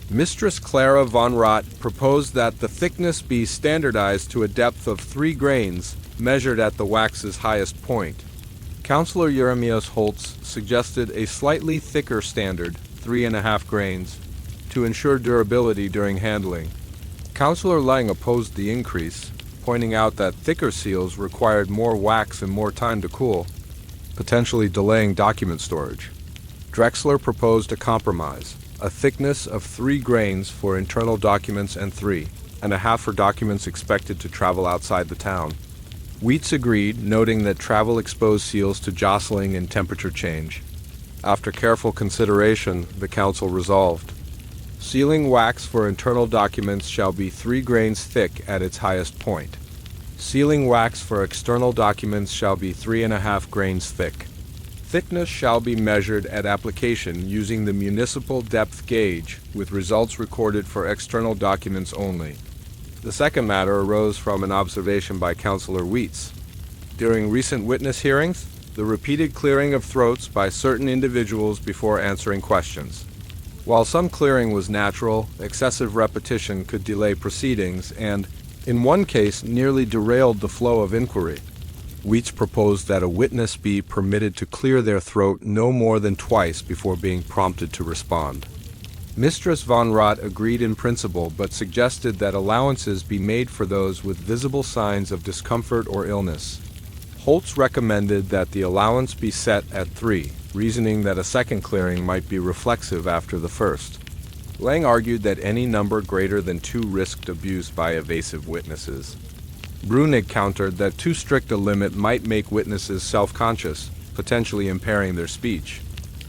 Mistress Clara von Rott proposed that the thickness be standardized to a depth of 3 grains, measured at the wax's highest point. Councillor Jeremias Holtz suggested a slightly thicker standard, 3.5 grains, to ensure durability during handling. Councillor Lang opposed the increase, pointing out that thicker seals required more wax and more time to cool, potentially delaying document storage. Drexler proposed a compromise, a thickness of 3 grains for internal documents and 3.5 for documents expected to travel outside the town. Wheats agreed, noting that travel exposed seals to jostling and temperature change. After careful consideration, the council resolved: sealing wax for internal documents shall be 3 grains thick at its highest point. Sealing wax for external documents shall be 3.5 grains thick. Thickness shall be measured at application using the municipal depth gauge, with results recorded for external documents only. The second matter arose from an observation by Councillor Wheats. During recent witness hearings, the repeated clearing of throats by certain individuals before answering questions. While some clearing was natural, excessive repetition could delay proceedings and, in one case, nearly derailed the flow of inquiry. Wheats proposed that a witness be permitted to clear their throat no more than twice before being prompted to respond. Mistress von Rott agreed in principle, but suggested that allowances be made for those with visible signs of discomfort or illness. Holtz recommended that the allowance be set at 3, reasoning that a second clearing might be reflexive after the first. Lang argued that any number greater than 2 risked abuse by evasive witnesses. Brunig countered that too strict a limit might make witnesses self-conscious, potentially impairing their speech.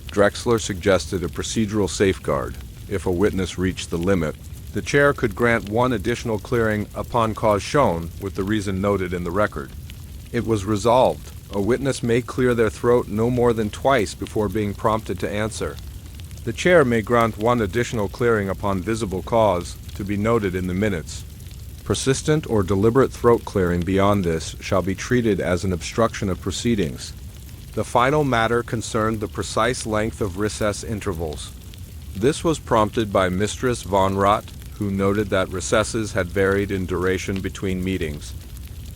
Drexler suggested a procedural safeguard. If a witness reached the limit, the chair could grant 1 additional clearing upon cause shown, with the reason noted in the record. It was resolved: a witness may clear their throat no more than twice before being prompted to answer. The chair may grant 1 additional clearing upon visible cause, to be noted in the minutes. Persistent or deliberate throat clearing beyond this shall be treated as an obstruction of proceedings. The final matter concerned the precise length of recess intervals. This was prompted by Mistress von Rott, who noted that recesses had varied in duration between meetings,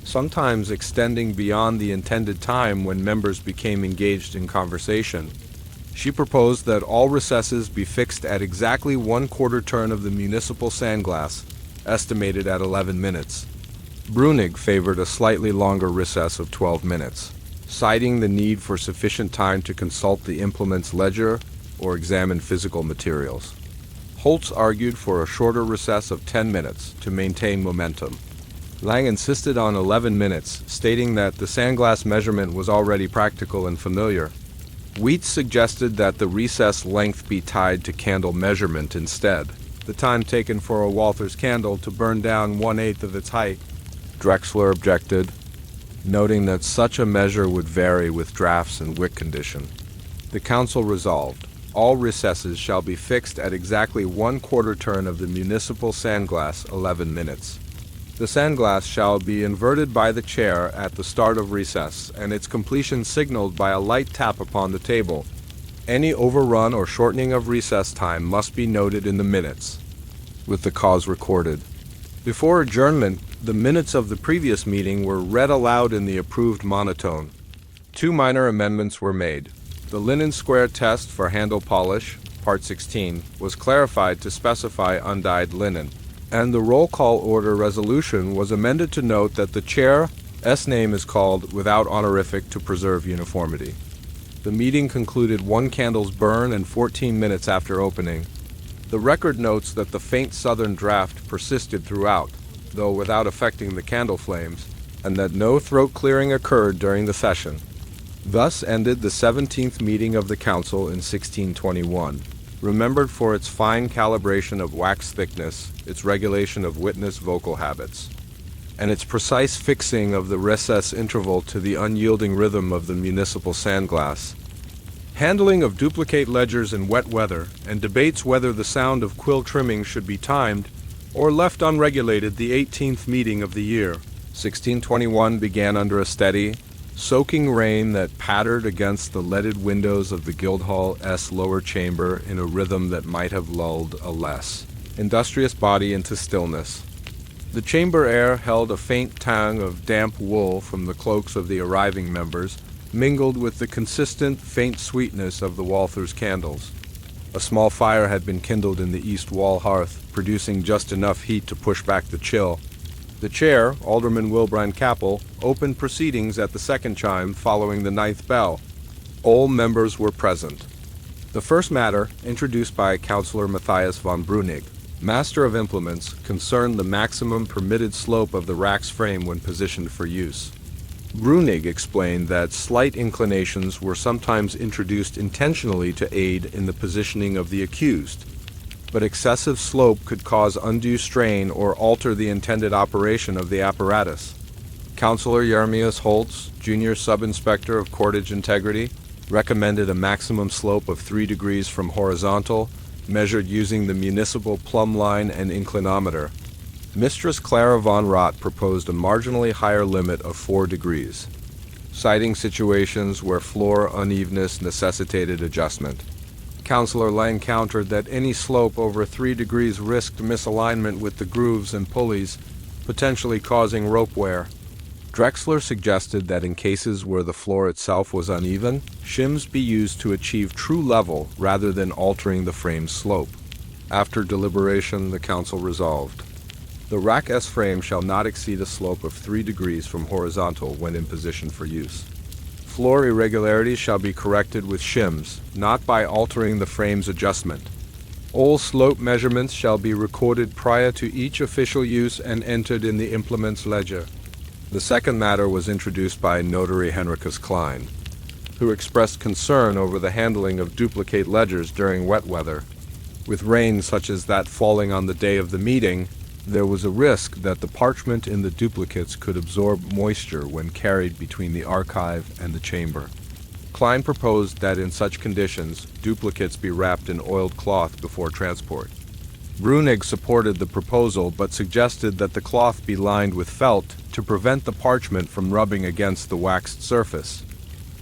sometimes extending beyond the intended time when members became engaged in conversation. She proposed that all recesses be fixed at exactly 1/4 turn of the municipal sandglass, estimated at 11 minutes. Brunig favored a slightly longer recess of 12 minutes, citing the need for sufficient time to consult the implement's ledger or examine physical materials. Holtz argued for a shorter recess of 10 minutes to maintain momentum. Lang insisted on 11 minutes, stating that the sandglass measurement was already practical and familiar. Wheats suggested that the recess length be tied to candle measurement instead, the time taken for a Walther's candle to burn down 1/8 of its height. Drexler objected, noting that such a measure would vary with drafts and wick condition. The council resolved: all recesses shall be fixed at exactly 1/4 turn of the municipal sandglass, 11 minutes. The sandglass shall be inverted by the chair at the start of recess, and its completion signaled by a light tap upon the table. Any overrun or shortening of recess time must be noted in the minutes, with the cause recorded. Before adjournment, the minutes of the previous meeting were read aloud in the approved monotone. 2 minor amendments were made. The linen square test for handle polish, Part 16, was clarified to specify undyed linen, and the roll call order resolution was amended to note that the chair S name is called without honorific to preserve uniformity. The meeting concluded 1 candle's burn and 14 minutes after opening. The record notes that the faint southern draft persisted throughout, though without affecting the candle flames, and that no throat clearing occurred during the session. Thus ended the 17th meeting of the council in 1621, remembered for its fine calibration of wax thickness, its regulation of witness vocal habits, and its precise fixing of the recess interval to the unyielding rhythm of the municipal sandglass. Handling of duplicate ledgers in wet weather, and debates whether the sound of quill trimming should be timed or left unregulated. The 18th meeting of the year, 1621, began under a steady, soaking rain that pattered against the leaded windows of the Guildhall's lower chamber in a rhythm that might have lulled a less industrious body into stillness. The chamber air held a faint tang of damp wool from the cloaks of the arriving members, mingled with the consistent, faint sweetness of the Walther's candles. A small fire had been kindled in the east wall hearth, producing just enough heat to push back the chill. The chair, Alderman Wilbraham Capel, opened proceedings at the second chime following the 9th bell. All members were present. The first matter, introduced by Councillor Matthias von Brunig, Master of Implements, concerned the maximum permitted slope of the rack's frame when positioned for use. Brunig explained that slight inclinations were sometimes introduced intentionally to aid in the positioning of the accused, but excessive slope could cause undue strain or alter the intended operation of the apparatus. Councillor Jeremias Holtz, Junior Sub-Inspector of Cordage Integrity, recommended a maximum slope of 3 degrees from horizontal, measured using the municipal plumb line and inclinometer. Mistress Clara von Rott proposed a marginally higher limit of 4 degrees, citing situations where floor unevenness necessitated adjustment. Councillor Lang countered that any slope over 3 degrees risked misalignment with the grooves and pulleys, potentially causing rope wear. Drexler suggested that in cases where the floor itself was uneven, shims be used to achieve true level rather than altering the frame's slope. After deliberation, the council resolved: the rack S frame shall not exceed a slope of 3 degrees from horizontal when in position for use. Floor irregularities shall be corrected with shims, not by altering the frame's adjustment. All slope measurements shall be recorded prior to each official use and entered in the implement's ledger. The second matter was introduced by Notary Henricus Klein, who expressed concern over the handling of duplicate ledgers during wet weather. With rain such as that falling on the day of the meeting, there was a risk that the parchment in the duplicates could absorb moisture when carried between the archive and the chamber. Klein proposed that in such conditions, duplicates be wrapped in oiled cloth before transport. Brunig supported the proposal but suggested that the cloth be lined with felt to prevent the parchment from rubbing against the waxed surface.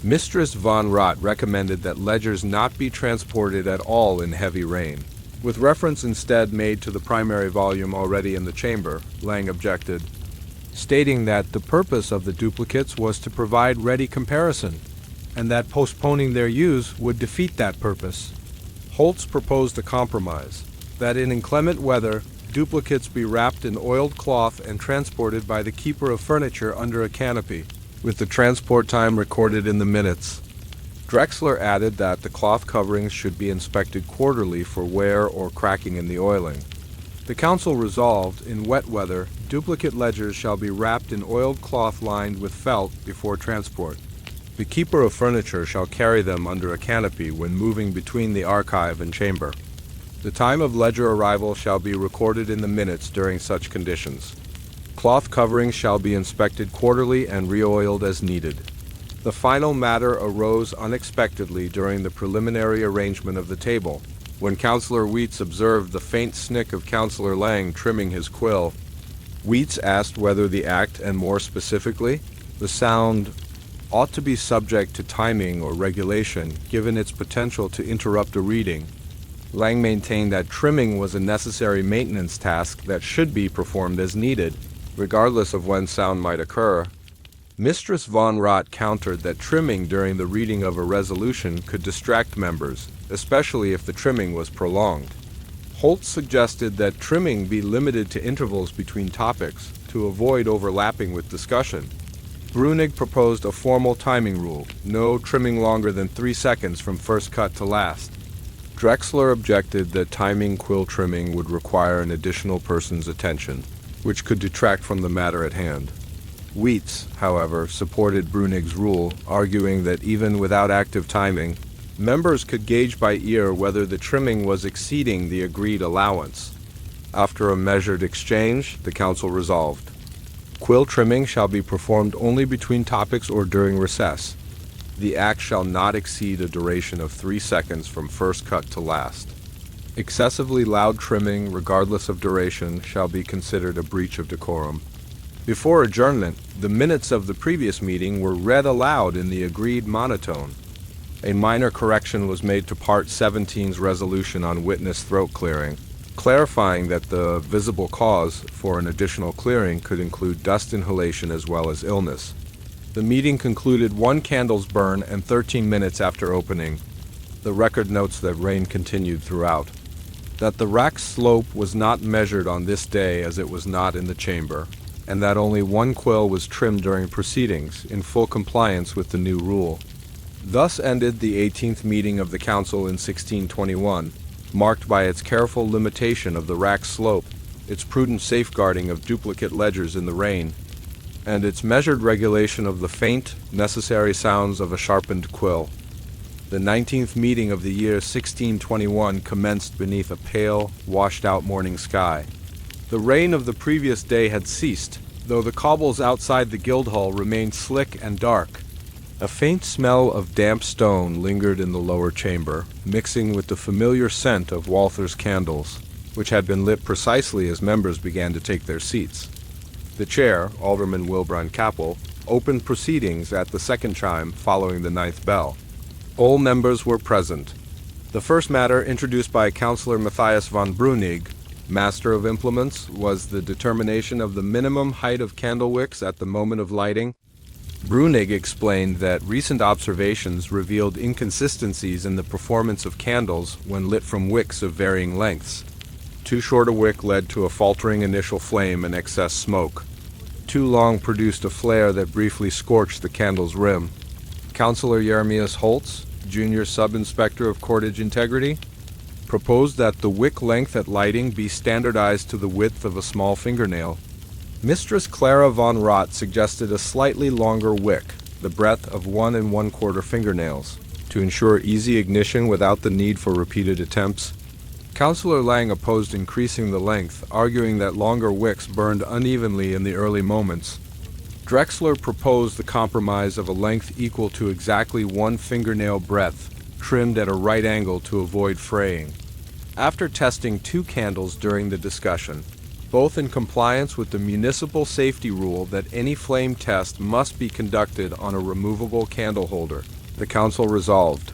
Mistress von Rott recommended that ledgers not be transported at all in heavy rain. With reference instead made to the primary volume already in the chamber, Lang objected, stating that the purpose of the duplicates was to provide ready comparison, and that postponing their use would defeat that purpose. Holtz proposed a compromise, that in inclement weather, duplicates be wrapped in oiled cloth and transported by the keeper of furniture under a canopy, with the transport time recorded in the minutes. Drexler added that the cloth coverings should be inspected quarterly for wear or cracking in the oiling. The council resolved, in wet weather, duplicate ledgers shall be wrapped in oiled cloth lined with felt before transport. The keeper of furniture shall carry them under a canopy when moving between the archive and chamber. The time of ledger arrival shall be recorded in the minutes during such conditions. Cloth coverings shall be inspected quarterly and re-oiled as needed. The final matter arose unexpectedly during the preliminary arrangement of the table, when Councillor Weitz observed the faint snick of Councillor Lang trimming his quill. Weitz asked whether the act, and more specifically, the sound, ought to be subject to timing or regulation, given its potential to interrupt a reading. Lang maintained that trimming was a necessary maintenance task that should be performed as needed, regardless of when sound might occur. Mistress von Rott countered that trimming during the reading of a resolution could distract members, especially if the trimming was prolonged. Holtz suggested that trimming be limited to intervals between topics to avoid overlapping with discussion. Brunig proposed a formal timing rule, no trimming longer than 3 seconds from first cut to last. Drexler objected that timing quill trimming would require an additional person's attention, which could detract from the matter at hand. Wicks, however, supported Brunig's rule, arguing that even without active timing, members could gauge by ear whether the trimming was exceeding the agreed allowance. After a measured exchange, the council resolved: quill trimming shall be performed only between topics or during recess. The act shall not exceed a duration of 3 seconds from first cut to last. Excessively loud trimming, regardless of duration, shall be considered a breach of decorum. Before adjournment, the minutes of the previous meeting were read aloud in the agreed monotone. A minor correction was made to Part 17's resolution on witness throat clearing, clarifying that the visible cause for an additional clearing could include dust inhalation as well as illness. The meeting concluded 1 candle's burn and 13 minutes after opening. The record notes that rain continued throughout. That the rack's slope was not measured on this day as it was not in the chamber, and that only 1 quill was trimmed during proceedings, in full compliance with the new rule. Thus ended the 18th meeting of the council in 1621, marked by its careful limitation of the rack's slope, its prudent safeguarding of duplicate ledgers in the rain, and its measured regulation of the faint, necessary sounds of a sharpened quill. The 19th meeting of the year 1621 commenced beneath a pale, washed-out morning sky. The rain of the previous day had ceased, though the cobbles outside the Guildhall remained slick and dark. A faint smell of damp stone lingered in the lower chamber, mixing with the familiar scent of Walther's candles, which had been lit precisely as members began to take their seats. The chair, Alderman Wilbraham Capel, opened proceedings at the second chime following the 9th bell. All members were present. The first matter, introduced by Councillor Matthias von Brunig, Master of Implements, was the determination of the minimum height of candle wicks at the moment of lighting. Brunig explained that recent observations revealed inconsistencies in the performance of candles when lit from wicks of varying lengths. Too short a wick led to a faltering initial flame and excess smoke. Too long produced a flare that briefly scorched the candle's rim. Councillor Jeremias Holtz, Junior Sub-Inspector of Cordage Integrity, proposed that the wick length at lighting be standardized to the width of a small fingernail. Mistress Clara von Rott suggested a slightly longer wick, the breadth of 1 1/4 fingernails, to ensure easy ignition without the need for repeated attempts. Councillor Lang opposed increasing the length, arguing that longer wicks burned unevenly in the early moments. Drexler proposed the compromise of a length equal to exactly 1 fingernail breadth, trimmed at a right angle to avoid fraying. After testing 2 candles during the discussion, both in compliance with the municipal safety rule that any flame test must be conducted on a removable candle holder, the council resolved: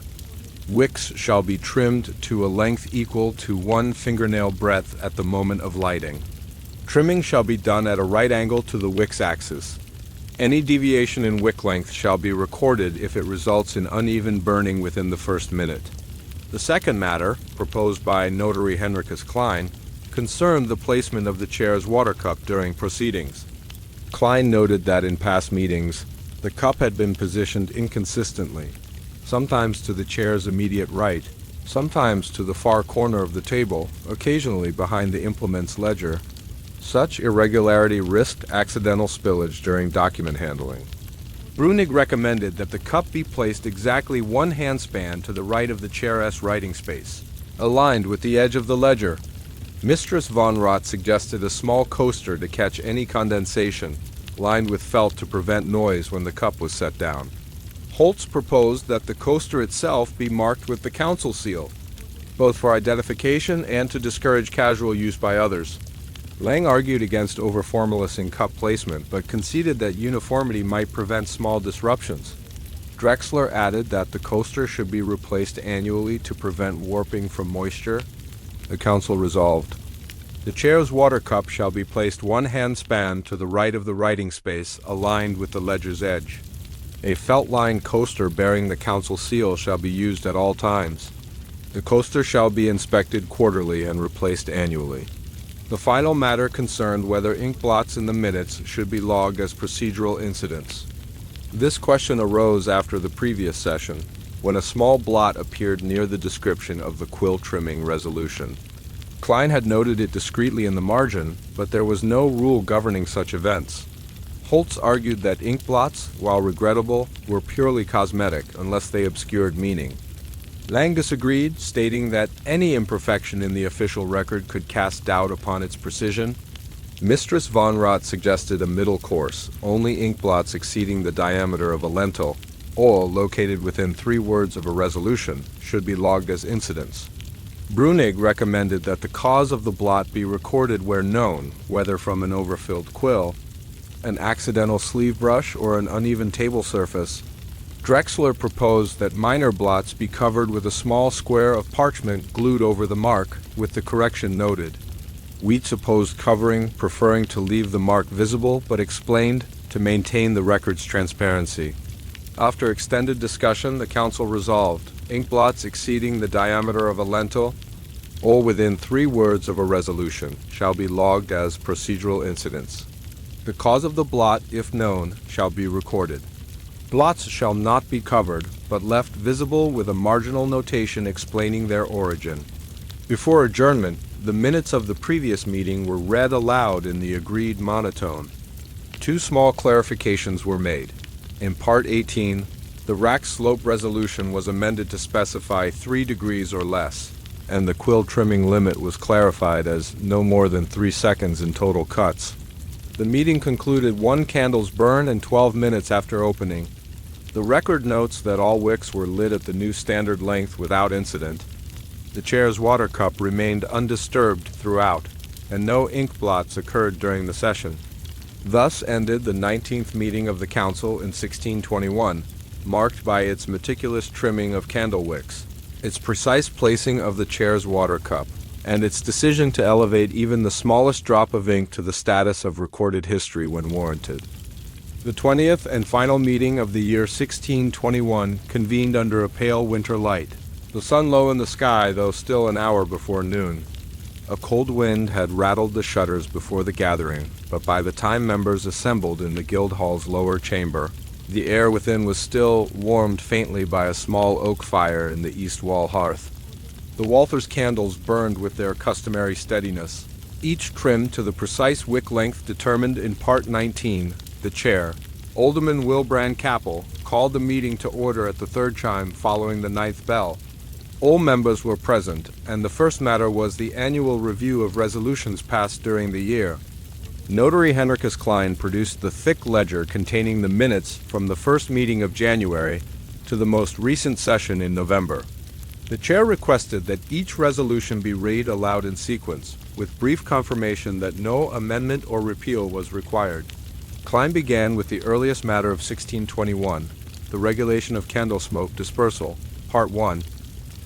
wicks shall be trimmed to a length equal to 1 fingernail breadth at the moment of lighting. Trimming shall be done at a right angle to the wick's axis. Any deviation in wick length shall be recorded if it results in uneven burning within the first minute. The second matter, proposed by Notary Henricus Klein, concerned the placement of the chair's water cup during proceedings. Klein noted that in past meetings, the cup had been positioned inconsistently, sometimes to the chair's immediate right, sometimes to the far corner of the table, occasionally behind the implement's ledger. Such irregularity risked accidental spillage during document handling. Brunig recommended that the cup be placed exactly 1 handspan to the right of the chair's writing space, aligned with the edge of the ledger. Mistress von Rott suggested a small coaster to catch any condensation, lined with felt to prevent noise when the cup was set down. Holtz proposed that the coaster itself be marked with the council seal, both for identification and to discourage casual use by others. Lang argued against over-formalness in cup placement, but conceded that uniformity might prevent small disruptions. Drexler added that the coaster should be replaced annually to prevent warping from moisture. The council resolved: the chair's water cup shall be placed 1 handspan to the right of the writing space, aligned with the ledger's edge. A felt-lined coaster bearing the council seal shall be used at all times. The coaster shall be inspected quarterly and replaced annually. The final matter concerned whether ink blots in the minutes should be logged as procedural incidents. This question arose after the previous session, when a small blot appeared near the description of the quill trimming resolution. Klein had noted it discreetly in the margin, but there was no rule governing such events. Holtz argued that ink blots, while regrettable, were purely cosmetic unless they obscured meaning. Lang disagreed, stating that any imperfection in the official record could cast doubt upon its precision. Mistress von Rott suggested a middle course, only ink blots exceeding the diameter of a lentil, or located within 3 words of a resolution, should be logged as incidents. Brunig recommended that the cause of the blot be recorded where known, whether from an overfilled quill, an accidental sleeve brush, or an uneven table surface. Drexler proposed that minor blots be covered with a small square of parchment glued over the mark, with the correction noted. Wheats opposed covering, preferring to leave the mark visible, but explained to maintain the record's transparency. After extended discussion, the council resolved ink blots exceeding the diameter of a lentil, or within 3 words of a resolution, shall be logged as procedural incidents. The cause of the blot, if known, shall be recorded. Blots shall not be covered, but left visible with a marginal notation explaining their origin. Before adjournment, the minutes of the previous meeting were read aloud in the agreed monotone. 2 small clarifications were made. In Part 18, the rack slope resolution was amended to specify 3 degrees or less, and the quill trimming limit was clarified as no more than 3 seconds in total cuts. The meeting concluded 1 candle's burn and 12 minutes after opening. The record notes that all wicks were lit at the new standard length without incident. The chair's water cup remained undisturbed throughout, and no ink blots occurred during the session. Thus ended the 19th meeting of the council in 1621, marked by its meticulous trimming of candle wicks, its precise placing of the chair's water cup, and its decision to elevate even the smallest drop of ink to the status of recorded history when warranted. The 20th and final meeting of the year 1621 convened under a pale winter light, the sun low in the sky, though still an hour before noon. A cold wind had rattled the shutters before the gathering, but by the time members assembled in the Guildhall's lower chamber, the air within was still warmed faintly by a small oak fire in the east wall hearth. The Walther's candles burned with their customary steadiness, each trimmed to the precise wick length determined in Part 19. The chair, Alderman Wilbrand Capel, called the meeting to order at the 3rd chime following the 9th bell. All members were present, and the first matter was the annual review of resolutions passed during the year. Notary Henricus Klein produced the thick ledger containing the minutes from the first meeting of January to the most recent session in November. The chair requested that each resolution be read aloud in sequence, with brief confirmation that no amendment or repeal was required. Klein began with the earliest matter of 1621, the regulation of candle smoke dispersal, Part 1,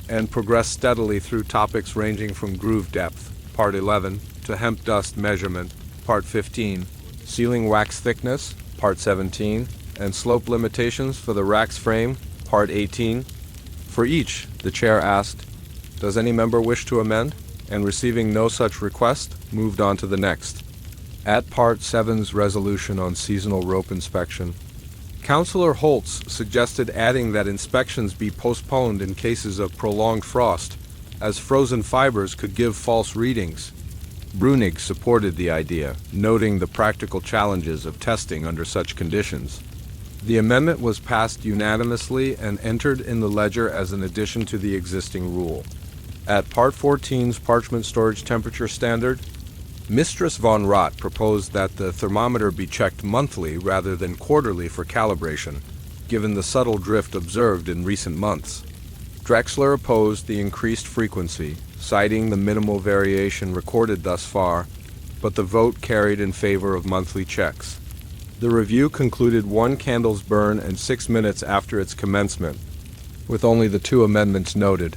and progressed steadily through topics ranging from groove depth, Part 11, to hemp dust measurement, Part 15, ceiling wax thickness, Part 17, and slope limitations for the rack's frame, Part 18. For each, the chair asked, "Does any member wish to amend?" and receiving no such request, moved on to the next. At Part 7's resolution on seasonal rope inspection, Councillor Holtz suggested adding that inspections be postponed in cases of prolonged frost, as frozen fibers could give false readings. Brunig supported the idea, noting the practical challenges of testing under such conditions. The amendment was passed unanimously and entered in the ledger as an addition to the existing rule. At Part 14's parchment storage temperature standard, Mistress von Rott proposed that the thermometer be checked monthly rather than quarterly for calibration, given the subtle drift observed in recent months. Drexler opposed the increased frequency, citing the minimal variation recorded thus far, but the vote carried in favor of monthly checks. The review concluded 1 candle's burn and 6 minutes after its commencement, with only the 2 amendments noted.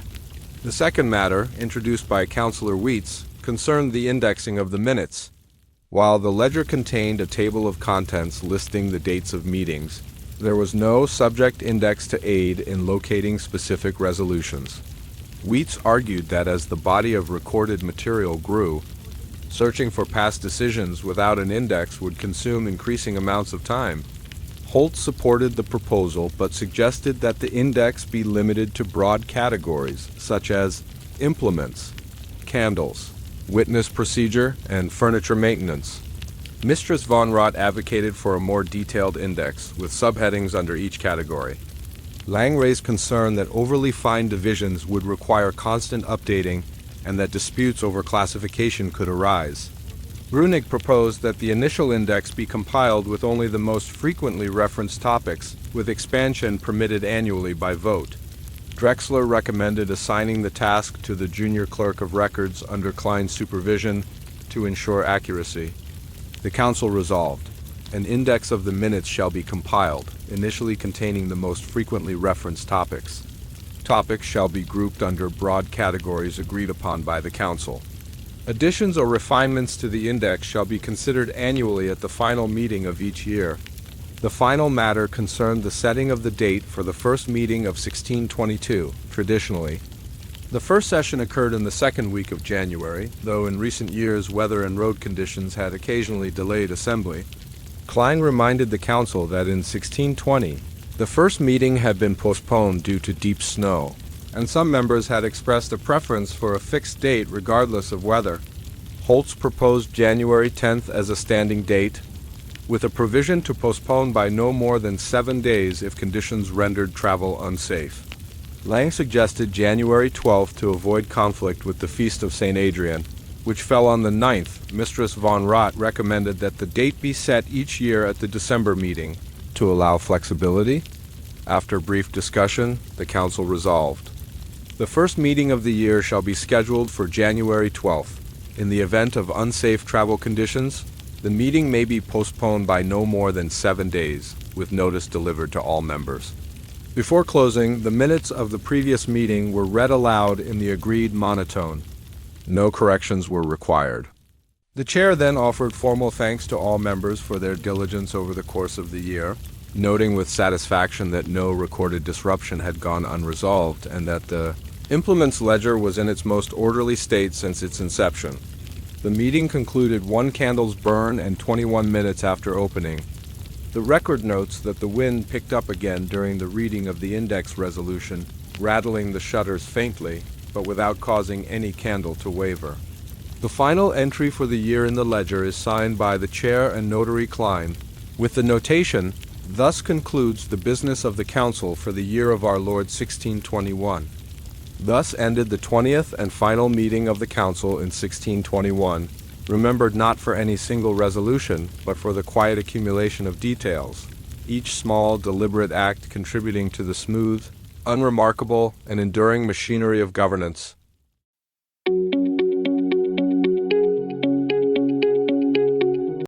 The second matter, introduced by Councillor Wheats, concerned the indexing of the minutes. While the ledger contained a table of contents listing the dates of meetings, there was no subject index to aid in locating specific resolutions. Wheats argued that as the body of recorded material grew, searching for past decisions without an index would consume increasing amounts of time. Holt supported the proposal but suggested that the index be limited to broad categories such as implements, candles, witness procedure, and furniture maintenance. Mistress Von Rott advocated for a more detailed index with subheadings under each category. Lang raised concern that overly fine divisions would require constant updating and that disputes over classification could arise. Brunig proposed that the initial index be compiled with only the most frequently referenced topics, with expansion permitted annually by vote. Drexler recommended assigning the task to the junior clerk of records under Klein's supervision to ensure accuracy. The council resolved, an index of the minutes shall be compiled, initially containing the most frequently referenced topics. Topics shall be grouped under broad categories agreed upon by the council. Additions or refinements to the index shall be considered annually at the final meeting of each year. The final matter concerned the setting of the date for the first meeting of 1622, traditionally. The first session occurred in the second week of January, though in recent years weather and road conditions had occasionally delayed assembly. Klein reminded the council that in 1620, the first meeting had been postponed due to deep snow, and some members had expressed a preference for a fixed date regardless of weather. Holtz proposed January 10th as a standing date, with a provision to postpone by no more than 7 days if conditions rendered travel unsafe. Lang suggested January 12th to avoid conflict with the Feast of St. Adrian, which fell on the 9th. Mistress Von Rott recommended that the date be set each year at the December meeting to allow flexibility. After brief discussion, the council resolved. The first meeting of the year shall be scheduled for January 12th. In the event of unsafe travel conditions, the meeting may be postponed by no more than 7 days, with notice delivered to all members. Before closing, the minutes of the previous meeting were read aloud in the agreed monotone. No corrections were required. The chair then offered formal thanks to all members for their diligence over the course of the year, noting with satisfaction that no recorded disruption had gone unresolved and that the implements ledger was in its most orderly state since its inception. The meeting concluded 1 candle's burn and 21 minutes after opening. The record notes that the wind picked up again during the reading of the index resolution, rattling the shutters faintly, but without causing any candle to waver. The final entry for the year in the ledger is signed by the chair and notary Klein, with the notation, "Thus concludes the business of the council for the year of our Lord 1621. Thus ended the 20th and final meeting of the council in 1621, remembered not for any single resolution, but for the quiet accumulation of details, each small, deliberate act contributing to the smooth, unremarkable, and enduring machinery of governance,